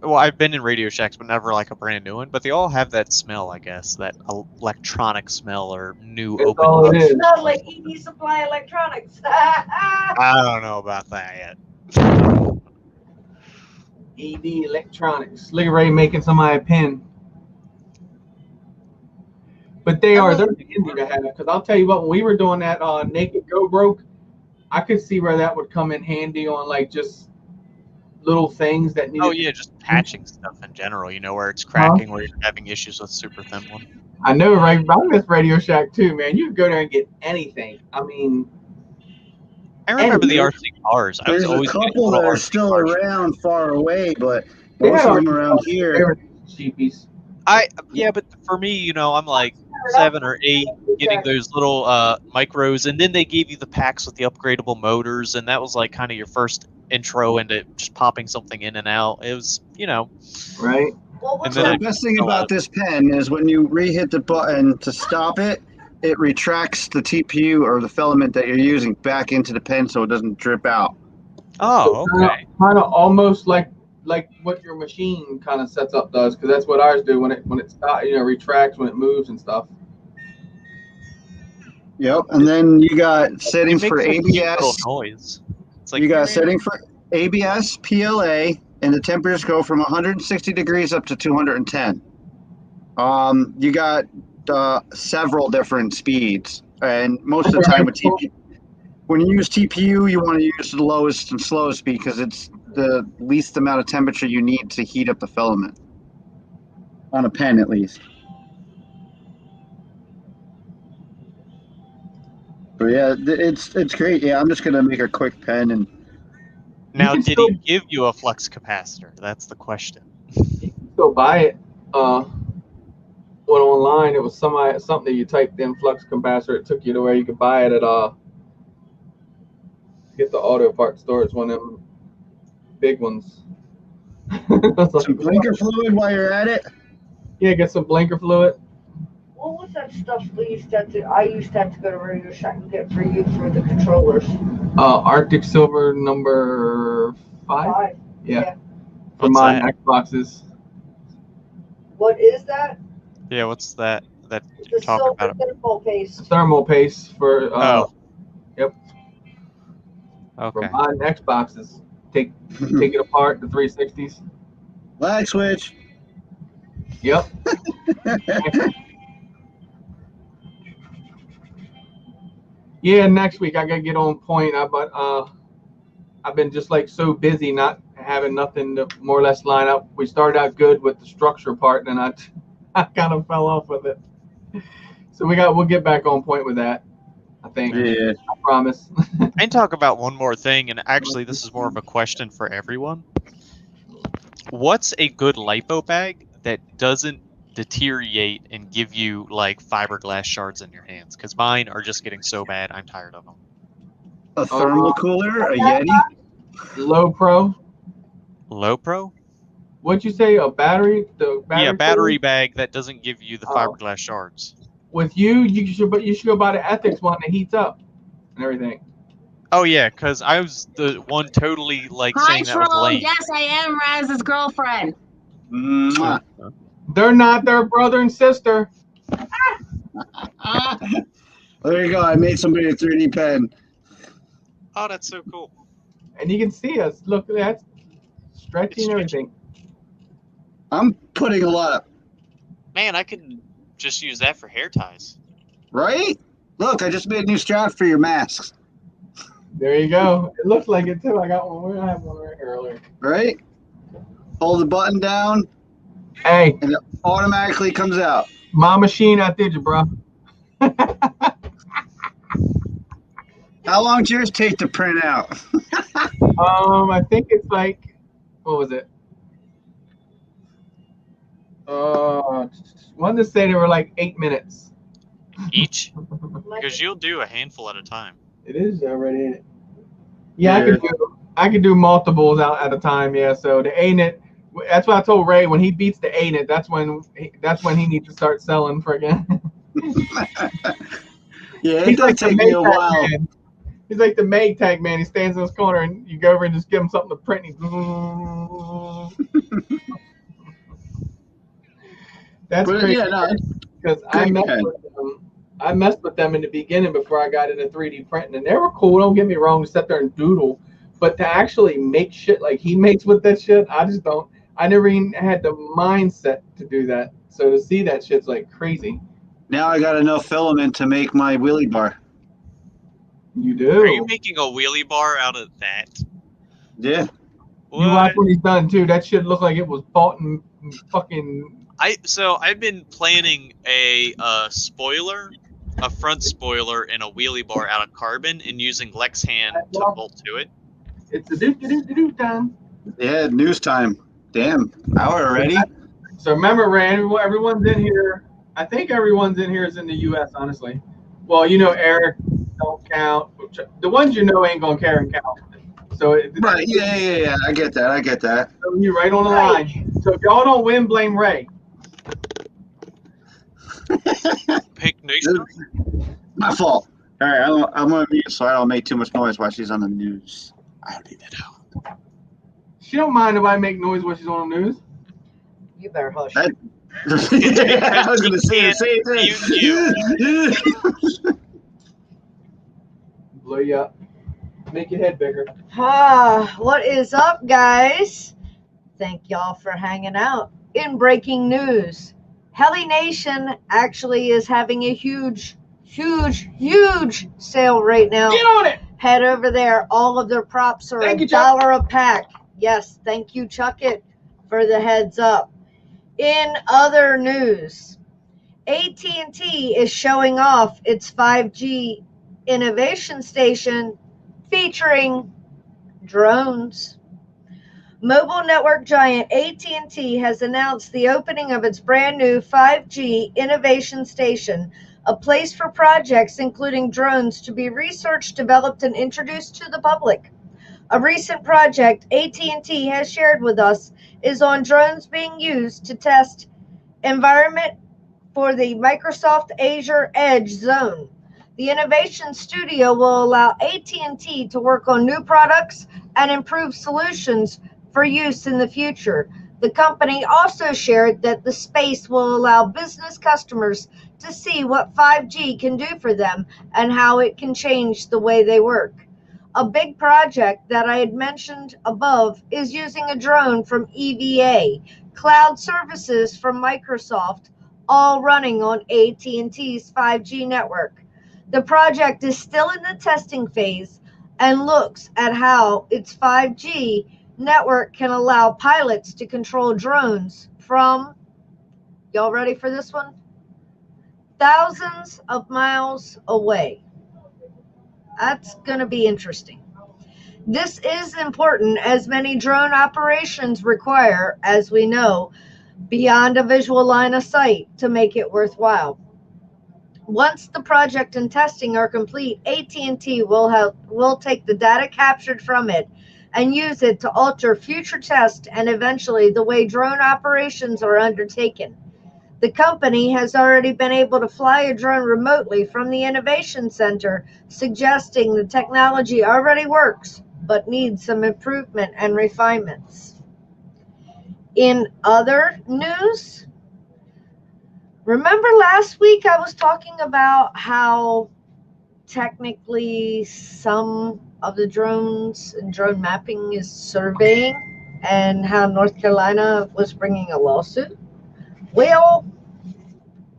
well, I've been in Radio Shacks, but never like a brand new one. But they all have that smell, I guess, that electronic smell or new That's open. all it is. not like ED Supply Electronics. I don't know about that yet. ED Electronics. Look at Ray making somebody a pin. But they're handy to have, because I'll tell you what, when we were doing that Naked Go Broke, I could see where that would come in handy on like just little things that need. Oh yeah, just patching stuff in general. Where it's cracking, where you're having issues with super thin one. I know, right? I miss Radio Shack too, man. You can go there and get anything. I mean, I remember the And RC cars. I was There's a always getting couple little that are RC still cars. around far away, but they most had of them RC around cars, but they here. were cheapies. Yeah, but for me, I'm like 7 or 8 getting those little micros, and then they gave you the packs with the upgradable motors, and that was like kind of your first intro into just popping something in and out. It was, Right. Well, and what's then So I the best thing fell out about of this pen is when you re-hit the button to stop it, it retracts the TPU or the filament that you're using back into the pen so it doesn't drip out. Oh, okay. Kind of almost like what your machine kind of sets up does, because that's what ours do when it stops, retracts when it moves and stuff. Yep. And then you got It settings for makes a cute little ABS. noise. It's like You got setting for ABS, PLA, and the temperatures go from 160 degrees up to 210. You got several different speeds, and most of the time with TPU, when you use TPU, you want to use the lowest and slowest speed because it's the least amount of temperature you need to heat up the filament on a pen, at least. But yeah, it's great. Yeah, I'm just gonna make a quick pen and. Now, can did still- he give you a flux capacitor? That's the question. You can still buy it. Went online. It was something that you typed in flux capacitor. It took you to where you could buy it at get the auto parts store. It's one of them big ones. Some blinker fluid while you're at it. Yeah, get some blinker fluid. What was that stuff I used to have to go to Radio Shack and get for you for the controllers? Arctic Silver number 5. Yeah. For What's my that? Xboxes. What is that? Yeah, what's that? That It's you're the talking silver about? thermal paste. Thermal paste for Yep. For Okay. my Xboxes. Take it apart, the 360s. Lag switch. Yep. Yeah, next week I gotta get on point. I've been just like so busy, not having nothing to more or less line up. We started out good with the structure part, and I kind of fell off with it. So we'll get back on point with that. I think. Yeah. I promise. And talk about one more thing, and actually, this is more of a question for everyone. What's a good lipo bag that doesn't deteriorate and give you like fiberglass shards in your hands? Because mine are just getting so bad, I'm tired of them. A thermal cooler, a Yeti. Low Pro. Low Pro? What'd you say? A battery? The battery? Yeah, battery cooler? bag that doesn't give you the fiberglass shards. With you should go buy the Ethics one that heats up and everything. Oh yeah, because I was the one totally like saying that was lame. Yes, I am Raz's girlfriend. Mwah. They're not their brother and sister. There you go. I made somebody a 3D pen. Oh, that's so cool. And you can see us. Look, that's stretchy and everything. I'm putting a lot of. Man, I could just use that for hair ties. Right? Look, I just made a new strap for your masks. There you go. It looks like it too. I got one. I have one right here earlier. Right? Hold the button down, Hey, and it automatically comes out. my machine outdid you, bro. How long does yours take to print out? I think it's like, what was it? One to say they were like 8 minutes. Each? Because you'll do a handful at a time. It is already in it. Yeah, I could do multiples out at a time. Yeah, so the ANET. That's what I told Ray when he beats the ANET. That's when he needs to start selling friggin'. Yeah, it He's does like the take me a Maytag while. man. He's like the Maytag man. He stands in his corner and you go over and just give him something to print. And that's But crazy. yeah, no, Because great I messed with them in the beginning before I got into 3D printing, and they were cool. Don't get me wrong, to sit there and doodle, but to actually make shit like he makes with that shit, I just don't. I never even had the mindset to do that. So to see that shit's like crazy. now I got enough filament to make my wheelie bar. You do. Are you making a wheelie bar out of that? Yeah. You watch what he's done too. That shit looked like it was bought in fucking. I've been planning a spoiler a front spoiler and a wheelie bar out of carbon and using Lex hand to bolt to it. It's the do time. Yeah, news time. Damn, hour already. So remember, Ray, everyone's in here. I think everyone's in here is in the U.S., honestly. Well, Eric don't count. The ones ain't going to care and count. So Right, yeah. I get that. So you're right on the line. So if y'all don't win, blame Ray. Pick news. My fault. All right, I'm going to mute so I don't make too much noise while she's on the news. I don't need that out. She don't mind if I make noise when she's on the news. You better hush. I was going to say the same thing. Blow you up. Make your head bigger. What is up, guys? Thank y'all for hanging out. In breaking news, Heli Nation actually is having a huge sale right now. Get on it! Head over there. All of their props are Thank you, $1 a pack. Yes, thank you, Chuck It, for the heads up. In other news, AT&T is showing off its 5G innovation station featuring drones. Mobile network giant AT&T has announced the opening of its brand new 5G innovation station, a place for projects including drones to be researched, developed, and introduced to the public. A recent project AT&T has shared with us is on drones being used to test environment for the Microsoft Azure Edge Zone. The Innovation Studio will allow AT&T to work on new products and improve solutions for use in the future. The company also shared that the space will allow business customers to see what 5G can do for them and how it can change the way they work. A big project that I had mentioned above is using a drone from EVA, cloud services from Microsoft, all running on AT&T's 5G network. The project is still in the testing phase and looks at how its 5G network can allow pilots to control drones from, y'all ready for this one? Thousands of miles away. That's going to be interesting. This is important as many drone operations require, as we know, beyond a visual line of sight to make it worthwhile. Once the project and testing are complete, AT&T will take the data captured from it and use it to alter future tests and eventually the way drone operations are undertaken. The company has already been able to fly a drone remotely from the Innovation Center, suggesting the technology already works, but needs some improvement and refinements. In other news, remember last week I was talking about how technically some of the drones and drone mapping is surveying and how North Carolina was bringing a lawsuit? Well,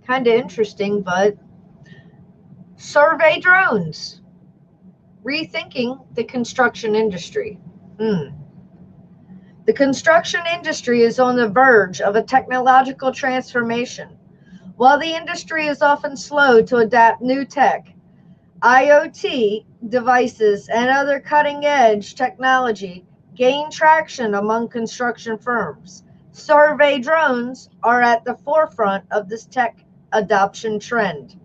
kind of interesting, but survey drones, rethinking the construction industry. The construction industry is on the verge of a technological transformation. While the industry is often slow to adapt new tech, IoT devices and other cutting-edge technology gain traction among construction firms. Survey drones are at the forefront of this tech adoption trend.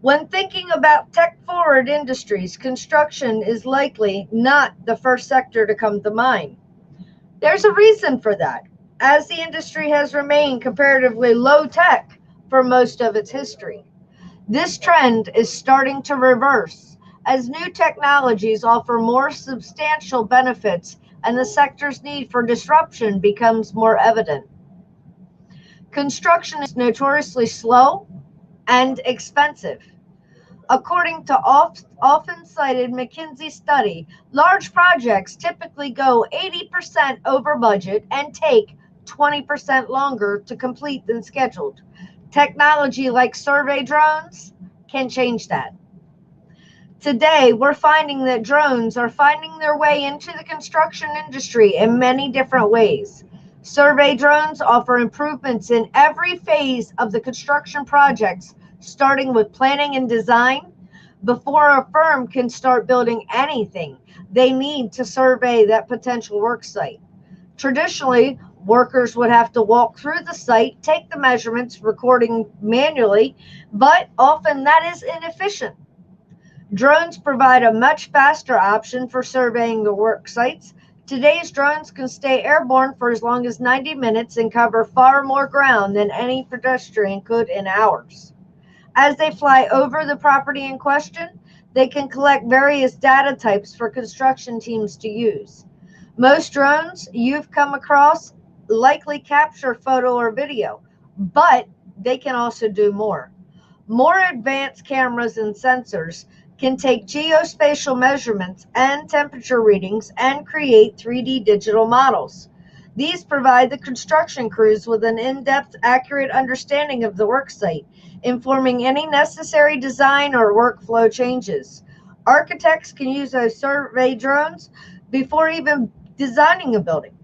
When thinking about tech-forward industries, construction is likely not the first sector to come to mind. There's a reason for that, as the industry has remained comparatively low-tech for most of its history. This trend is starting to reverse as new technologies offer more substantial benefits and the sector's need for disruption becomes more evident. Construction is notoriously slow and expensive. According to often cited McKinsey study, large projects typically go 80% over budget and take 20% longer to complete than scheduled. Technology like survey drones can change that. Today, we're finding that drones are finding their way into the construction industry in many different ways. Survey drones offer improvements in every phase of the construction projects, starting with planning and design. Before a firm can start building anything, they need to survey that potential work site. Traditionally, workers would have to walk through the site, take the measurements, recording manually, but often that is inefficient. Drones provide a much faster option for surveying the work sites. Today's drones can stay airborne for as long as 90 minutes and cover far more ground than any pedestrian could in hours. As they fly over the property in question, they can collect various data types for construction teams to use. Most drones you've come across likely capture photo or video, but they can also do more. More advanced cameras and sensors can take geospatial measurements and temperature readings and create 3D digital models. These provide the construction crews with an in-depth, accurate understanding of the worksite, informing any necessary design or workflow changes. Architects can use those survey drones before even designing a building.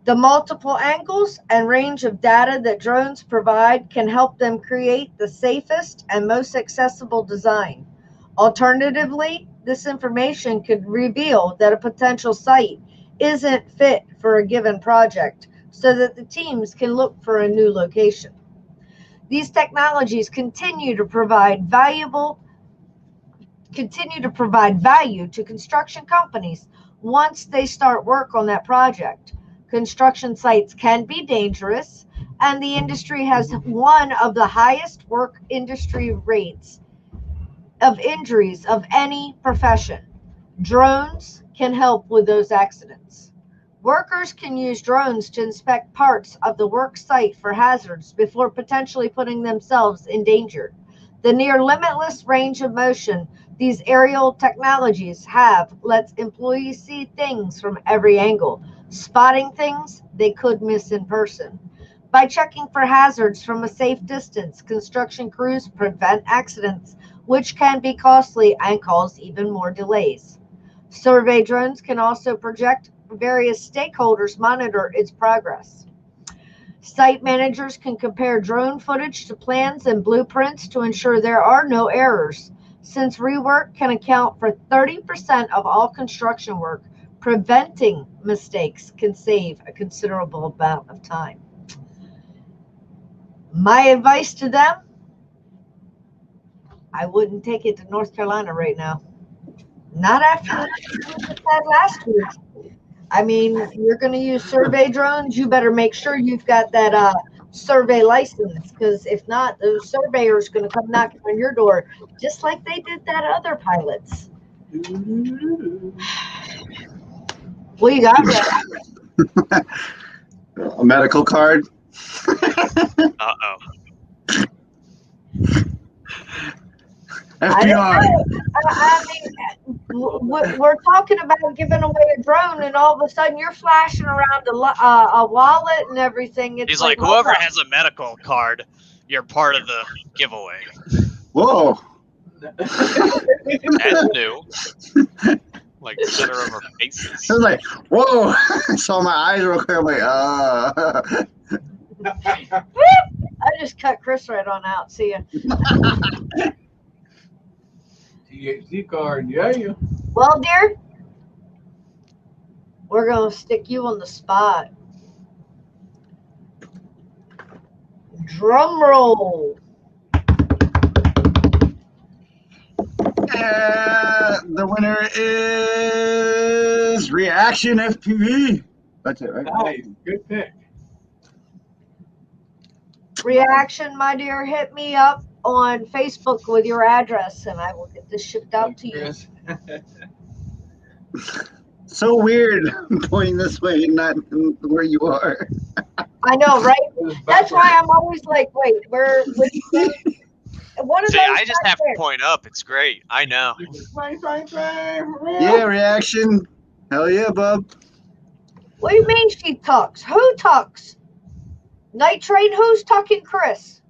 The multiple angles and range of data that drones provide can help them create the safest and most accessible design. Alternatively, this information could reveal that a potential site isn't fit for a given project so that the teams can look for a new location. These technologies continue to provide value to construction companies once they start work on that project. Construction sites can be dangerous, and the industry has one of the highest work industry rates of injuries of any profession. Drones can help with those accidents. Workers can use drones to inspect parts of the work site for hazards before potentially putting themselves in danger. The near limitless range of motion these aerial technologies have lets employees see things from every angle, spotting things they could miss in person. By checking for hazards from a safe distance, construction crews prevent accidents, which can be costly and cause even more delays. Survey drones can also project various stakeholders monitor its progress. Site managers can compare drone footage to plans and blueprints to ensure there are no errors. Since rework can account for 30% of all construction work, preventing mistakes can save a considerable amount of time. My advice to them, I wouldn't take it to North Carolina right now. Not after what we had last week. I mean, you're going to use survey drones. You better make sure you've got that survey license, because if not, those surveyors going to come knocking on your door, just like they did that other pilots. What you got, Brad? A medical card. Uh-oh. FBI. I mean, we're talking about giving away a drone, and all of a sudden you're flashing around a wallet and everything. It's He's like, whoever has a medical card, you're part of the giveaway. Whoa. That's new. Like center of our faces. I was like, whoa. I saw my eyes real quick. I'm like, I just cut Chris right on out. See ya. THC card, yeah. Well, dear, we're going to stick you on the spot. Drum roll. The winner is Reaction FPV. That's it, right? Nice, good pick. Reaction, my dear, hit me up on Facebook with your address, and I will get this shipped out to you. So weird pointing this way and not where you are. I know, right? That's why I'm always like, wait, where? What See, I just have to point up. It's great. I know. Yeah, Reaction. Hell yeah, bub. What do you mean she talks? Who talks? Night Train, who's talking Chris?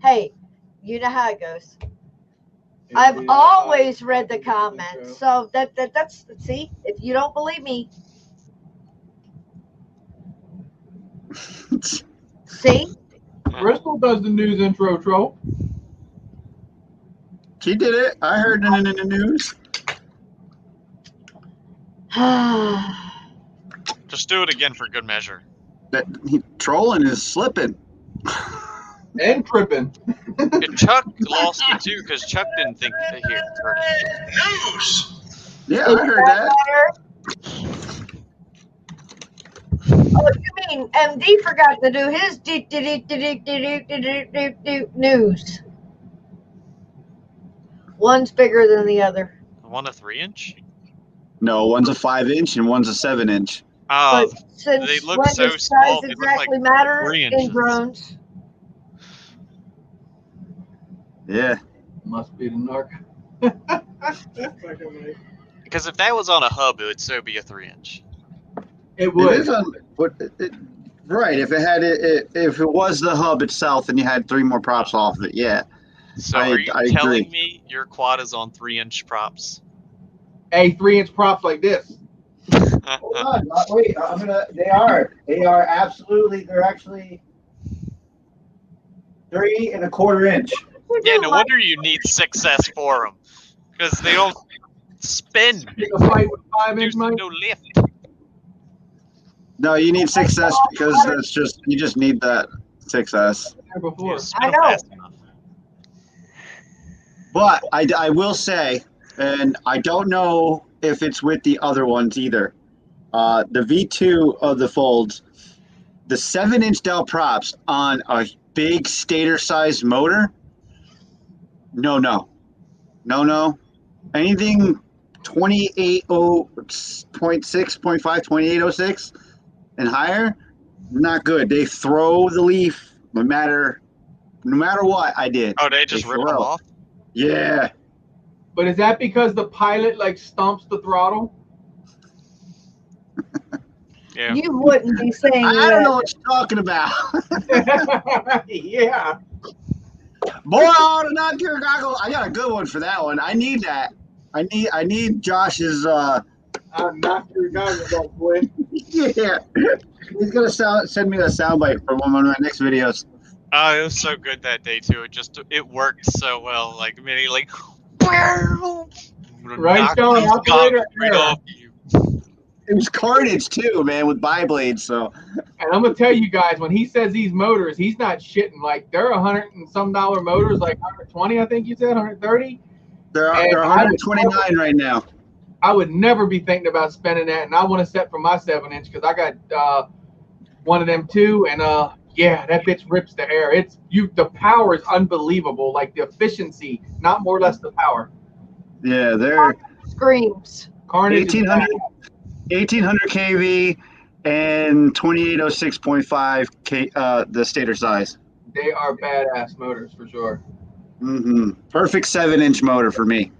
Hey, you know how it goes. I've always read the comments, so that's see. If you don't believe me, See? Bristol does the news intro, troll. She did it. I heard it in the news. Just do it again for good measure. That trolling is slipping. And tripping. And Chuck lost it too because Chuck didn't think that he heard it. News. Yeah, I heard that. Oh, you mean MD forgot to do his news. One's bigger than the other. One a 3-inch? No, one's a 5-inch and one's a 7-inch. But since they look when so does small, size they look like exactly matter 3 in inches. drones? Yeah. Must be the narc. Because if that was on a hub, it would so be a 3-inch. It It would. is on, but right. If it had if it was the hub itself, and you had 3 more props off of it, yeah. So I are you agree. telling me your quad is on 3-inch props? A 3-inch props like this. Hold on, wait. I'm gonna. They are. They are absolutely. They're actually 3 1/4 inch. Yeah, no wonder you need 6S for them. Because they don't spin. Take a fight with 5-inch, There's Mike. no lift. No, you need 6S because that's just you just need that 6S. Before. You spin I 'em know. fast enough. But I will say, and I don't know if it's with the other ones either. The V2 of the folds, the 7-inch Dell props on a big stator-sized motor. No. Anything 28.6, 0.5, 2806 and higher, not good. They throw the leaf no matter what I did. Oh, they just rip them throw. off? Yeah. But is that because the pilot like stomps the throttle? Yeah. You wouldn't be saying I that. don't know what you're talking about. Yeah. Boy, I ought to knock your goggles. I got a good one for that one. I need that. I need Josh's I'll knock your goggles off, boy. yeah. He's gonna send me a soundbite for one of my next videos. Oh, it was so good that day too. It worked so well. Like many like Right, Sean, operator right error. off you. It was carnage too, man, with bi-blades. So And I'm gonna tell you guys, when he says these motors, he's not shitting. Like they're $100 and some motors, like 120, I think you said, 130. they're And 129 right now. I would never be thinking about spending that, and I want to set for my 7-inch because I got one of them too, and yeah, that bitch rips the air. The power is unbelievable, like the efficiency, not more or less the power. Yeah, they're Screams. Carnage. 1800 kV and 2806.5 K, the stator size. They are badass motors for sure. Perfect 7-inch motor for me.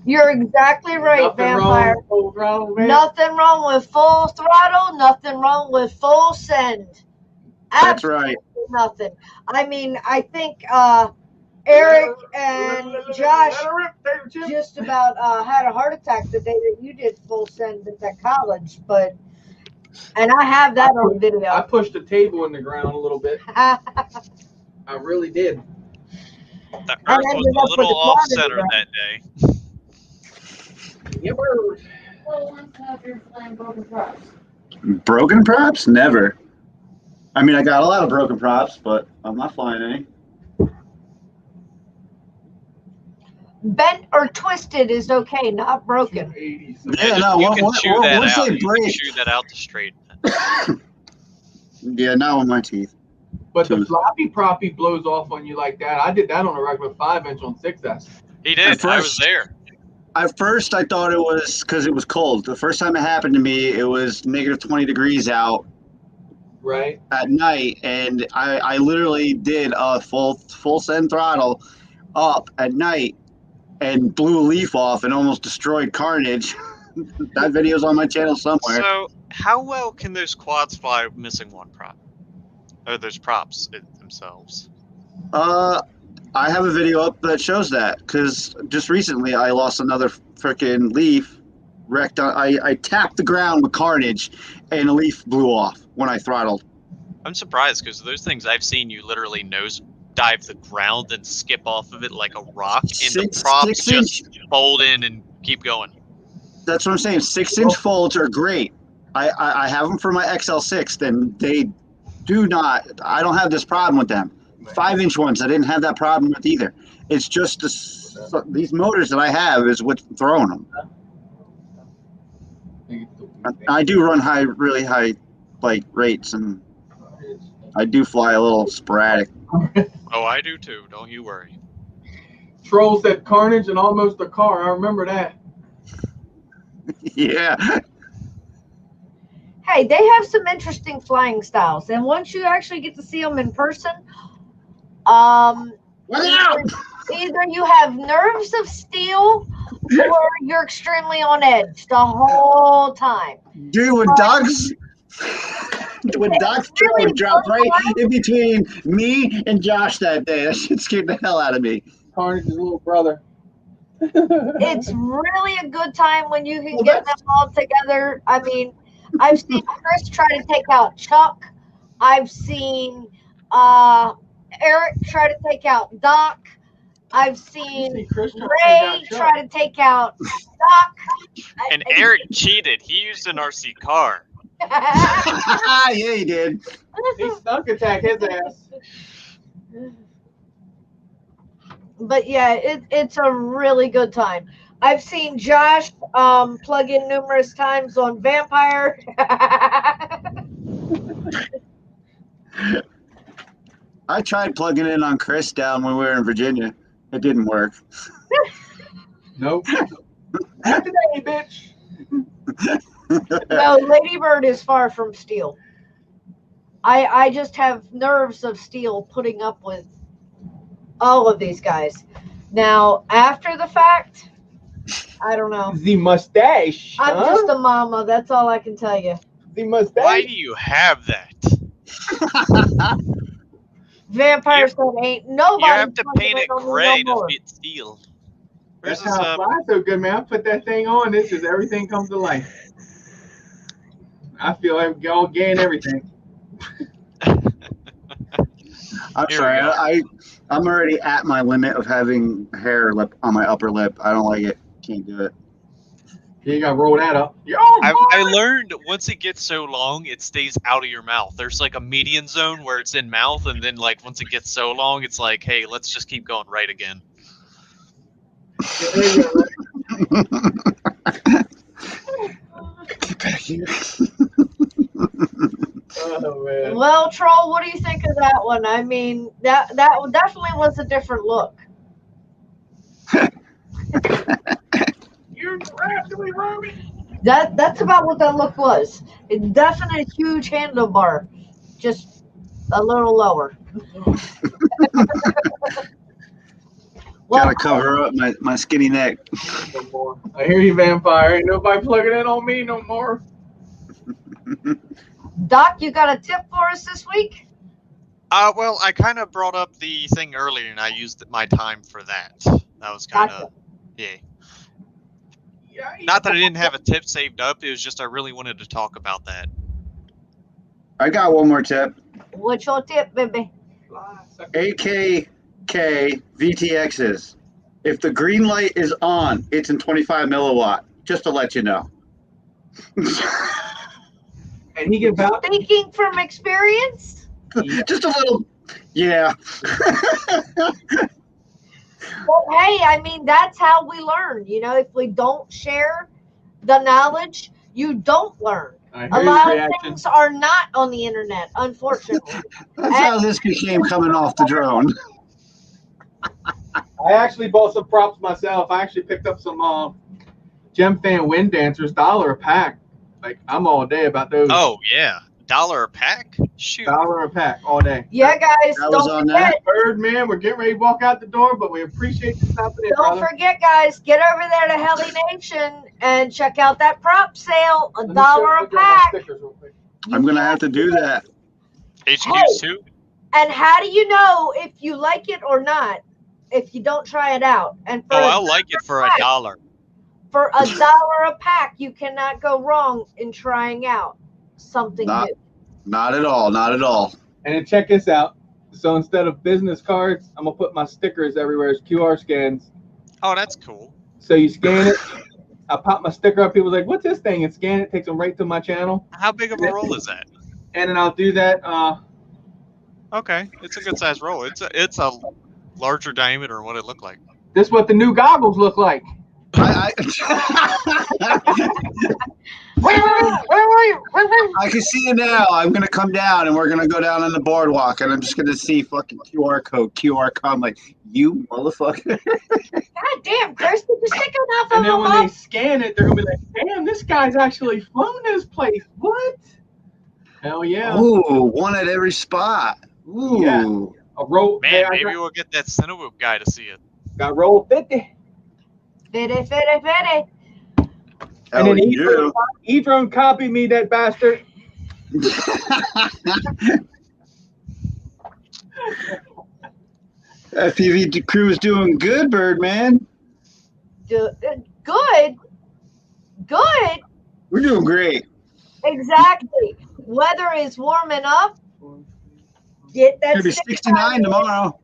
You're exactly right, Nothing Vampire. wrong, full throttle, man. Nothing wrong with full throttle. Nothing wrong with full send. That's right. Nothing. I mean, I think Eric and Josh just about had a heart attack the day that you did full send at that college, and I have that on I video. pushed the table in the ground a little bit. I really did. The Earth ended was up a with little the off quad center in the that day. Yeah, Broken props? Never. I mean, I got a lot of broken props, but I'm not flying any. Bent or twisted is okay, not broken. 280. Yeah, no, you can once chew that once out. they You can break, chew that out to straighten it. yeah, not with my teeth. But the floppy proppy blows off on you like that. I did that on a regular 5-inch on 6S. He did. At I was first- there. At first, I thought it was because it was cold. The first time it happened to me, it was negative 20 degrees out Right? at night, and I literally did a full send throttle up at night and blew a leaf off and almost destroyed Carnage. That video's on my channel somewhere. So, how well can those quads fly missing one prop? Or those props themselves? I have a video up that shows that because just recently I lost another freaking leaf. Wrecked. I tapped the ground with Carnage, and a leaf blew off when I throttled. I'm surprised because those things I've seen you literally nose dive the ground and skip off of it like a rock, and the props Six inch. just fold in and keep going. That's what I'm saying. 6-inch folds are great. I have them for my XL6. Then they do not. I don't have this problem with them. 5-inch ones, I didn't have that problem with either. It's just these motors that I have is what's throwing them. I do run really high, like rates, and I do fly a little sporadic. Oh, I do too. Don't you worry. Troll said carnage and almost a car. I remember that. Yeah. Hey, they have some interesting flying styles, and once you actually get to see them in person, either you have nerves of steel or you're extremely on edge the whole time. Dude, when Doc's drone dropped right in between me and Josh that day, that shit scared the hell out of me. Carnage's little brother. It's really a good time when you can get them all together. I mean, I've seen Chris try to take out Chuck. I've seen Eric try to take out Doc. I've seen Ray try to take out Doc. And Eric cheated. He used an RC car. Yeah, he did. He snuck attack his ass. But yeah, it's a really good time. I've seen Josh plug in numerous times on Vampire. I tried plugging in on Chris down when we were in Virginia. It didn't work. Nope. Not today, bitch. No, Lady Bird is far from steel. I just have nerves of steel putting up with all of these guys. Now, after the fact, I don't know. The mustache. I'm just a mama. That's all I can tell you. The mustache. Why do you have that? Vampire said ain't nobody. You have to paint it gray to fit steel. That's Where's how I fly so good, man. I put that thing on. This is everything comes to life. I feel like all gay and everything. I'm sorry. I'm already at my limit of having hair lip on my upper lip. I don't like it. Can't do it. You gotta roll that up. I learned once it gets so long, it stays out of your mouth. There's like a median zone where it's in mouth, and then like once it gets so long, it's like, hey, let's just keep going right again. Get back here. Oh, man. Well, Troll, what do you think of that one? I mean, that definitely was a different look. You're absolutely wrong. That's about what that look was. It definitely a huge handlebar, just a little lower. Well, Gotta cover up my skinny neck. No more. I hear you, Vampire. Ain't nobody plugging in on me no more. Doc, you got a tip for us this week? Well, I kind of brought up the thing earlier, and I used my time for that. That was kind of, yeah. Not that I didn't have a tip saved up. It was just I really wanted to talk about that. I got one more tip. What's your tip, baby? AKK VTXs. If the green light is on, it's in 25 milliwatt. Just to let you know. And he can vouch. Speaking from experience? Just a little. Yeah. Well, hey, I mean, that's how we learn. You know, if we don't share the knowledge, you don't learn. A lot of things are not on the internet, unfortunately. That's how this became coming off the drone. I actually bought some props myself. I actually picked up some Gem Fan Wind Dancers, $1 a pack. Like, I'm all day about those. Oh, yeah. $1 a pack? Shoot. $1 a pack all day. Yeah, guys, don't forget. Bird, man, we're getting ready to walk out the door, but we appreciate you stopping in, Don't forget, guys, get over there to Helly Nation and check out that prop sale, $1 a pack. I'm going to have to do that. HQs too? And how do you know if you like it or not if you don't try it out? And for I'll like it for $1. For $1 a pack, you cannot go wrong in trying out something new. Not at all. Not at all. And then check this out. So instead of business cards, I'm gonna put my stickers everywhere as QR scans. Oh, that's cool. So you scan it, I pop my sticker up. People's like, "What's this thing?" And scan it, takes them right to my channel. How big of a roll is that? And then I'll do that. Okay, it's a good size roll. It's a larger diameter than what it looked like. This is what the new goggles look like. I can see it now. I'm gonna come down and we're gonna go down on the boardwalk and I'm just gonna see fucking QR code. I'm like, you motherfucker. God damn, Chris, get the sticker off of And then them when up. they scan it, they're gonna be like, "Damn, this guy's actually flown this place. What? Hell yeah!" Ooh, one at every spot. Ooh. Yeah. A roll. Man, Hey, I maybe we'll get that Cinewhoop guy to see it. got roll 50. Fitty. And then yeah. E-Drone copied me, that bastard. FPV crew is doing good, Birdman. Good. We're doing great. Exactly. Weather is warming up. Get that It's gonna be sticker 69 on. tomorrow.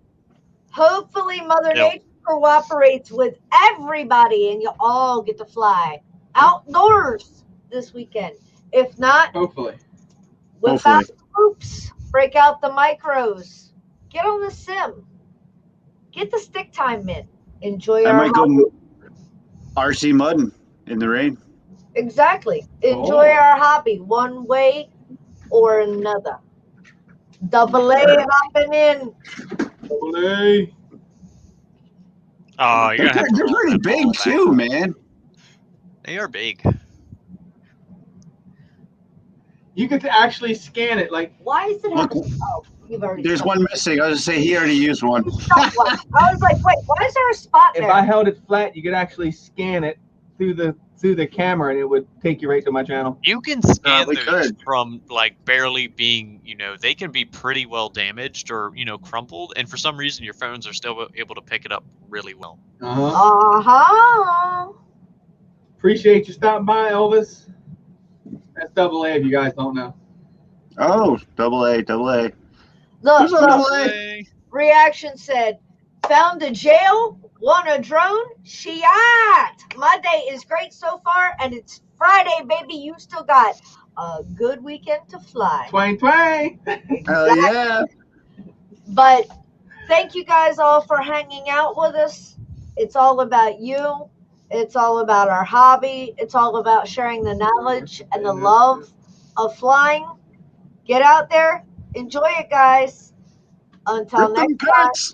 Hopefully, Mother Yep. Nature cooperates with everybody, and you all get to fly outdoors this weekend. If not, Hopefully. whip out the hoops, break out the micros, get on the sim, get the stick time in, enjoy I our might hobby. go RC mudding in the rain. Exactly. Enjoy Oh. our hobby one way or another. Double A hopping in. Hopefully. Oh, you're gonna have to They're roll pretty that ball big back. too, man. They are big. You get to actually scan it. Like, Why is it Look, happening? Oh, you've already there's done one missing. I was gonna say he already used one. it. I was like, wait, why is there a spot if there? I held it flat, you could actually scan it through the camera, and it would take you right to my channel. You can scan we those could. from like barely being, they can be pretty well damaged or, crumpled, and for some reason your phones are still able to pick it up really well. Uh-huh. Appreciate you stopping by, Elvis. That's double A if you guys don't know. Oh, double A. Look, Who's on look, double A? Hey. reaction said, found a jail, won a drone, shiat. My day is great so far, and it's Friday, baby. You still got a good weekend to fly. Twang. Hell yeah. But thank you guys all for hanging out with us. It's all about you. It's all about our hobby. It's all about sharing the knowledge and the love of flying. Get out there. Enjoy it, guys. Until Rip them next time. packs.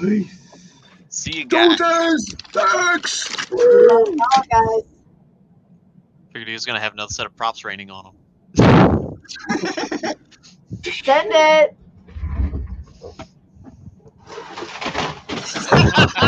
Peace. See you Go guys. Days. Thanks. Bye, guys. Figured he was gonna have another set of props raining on him. Send it.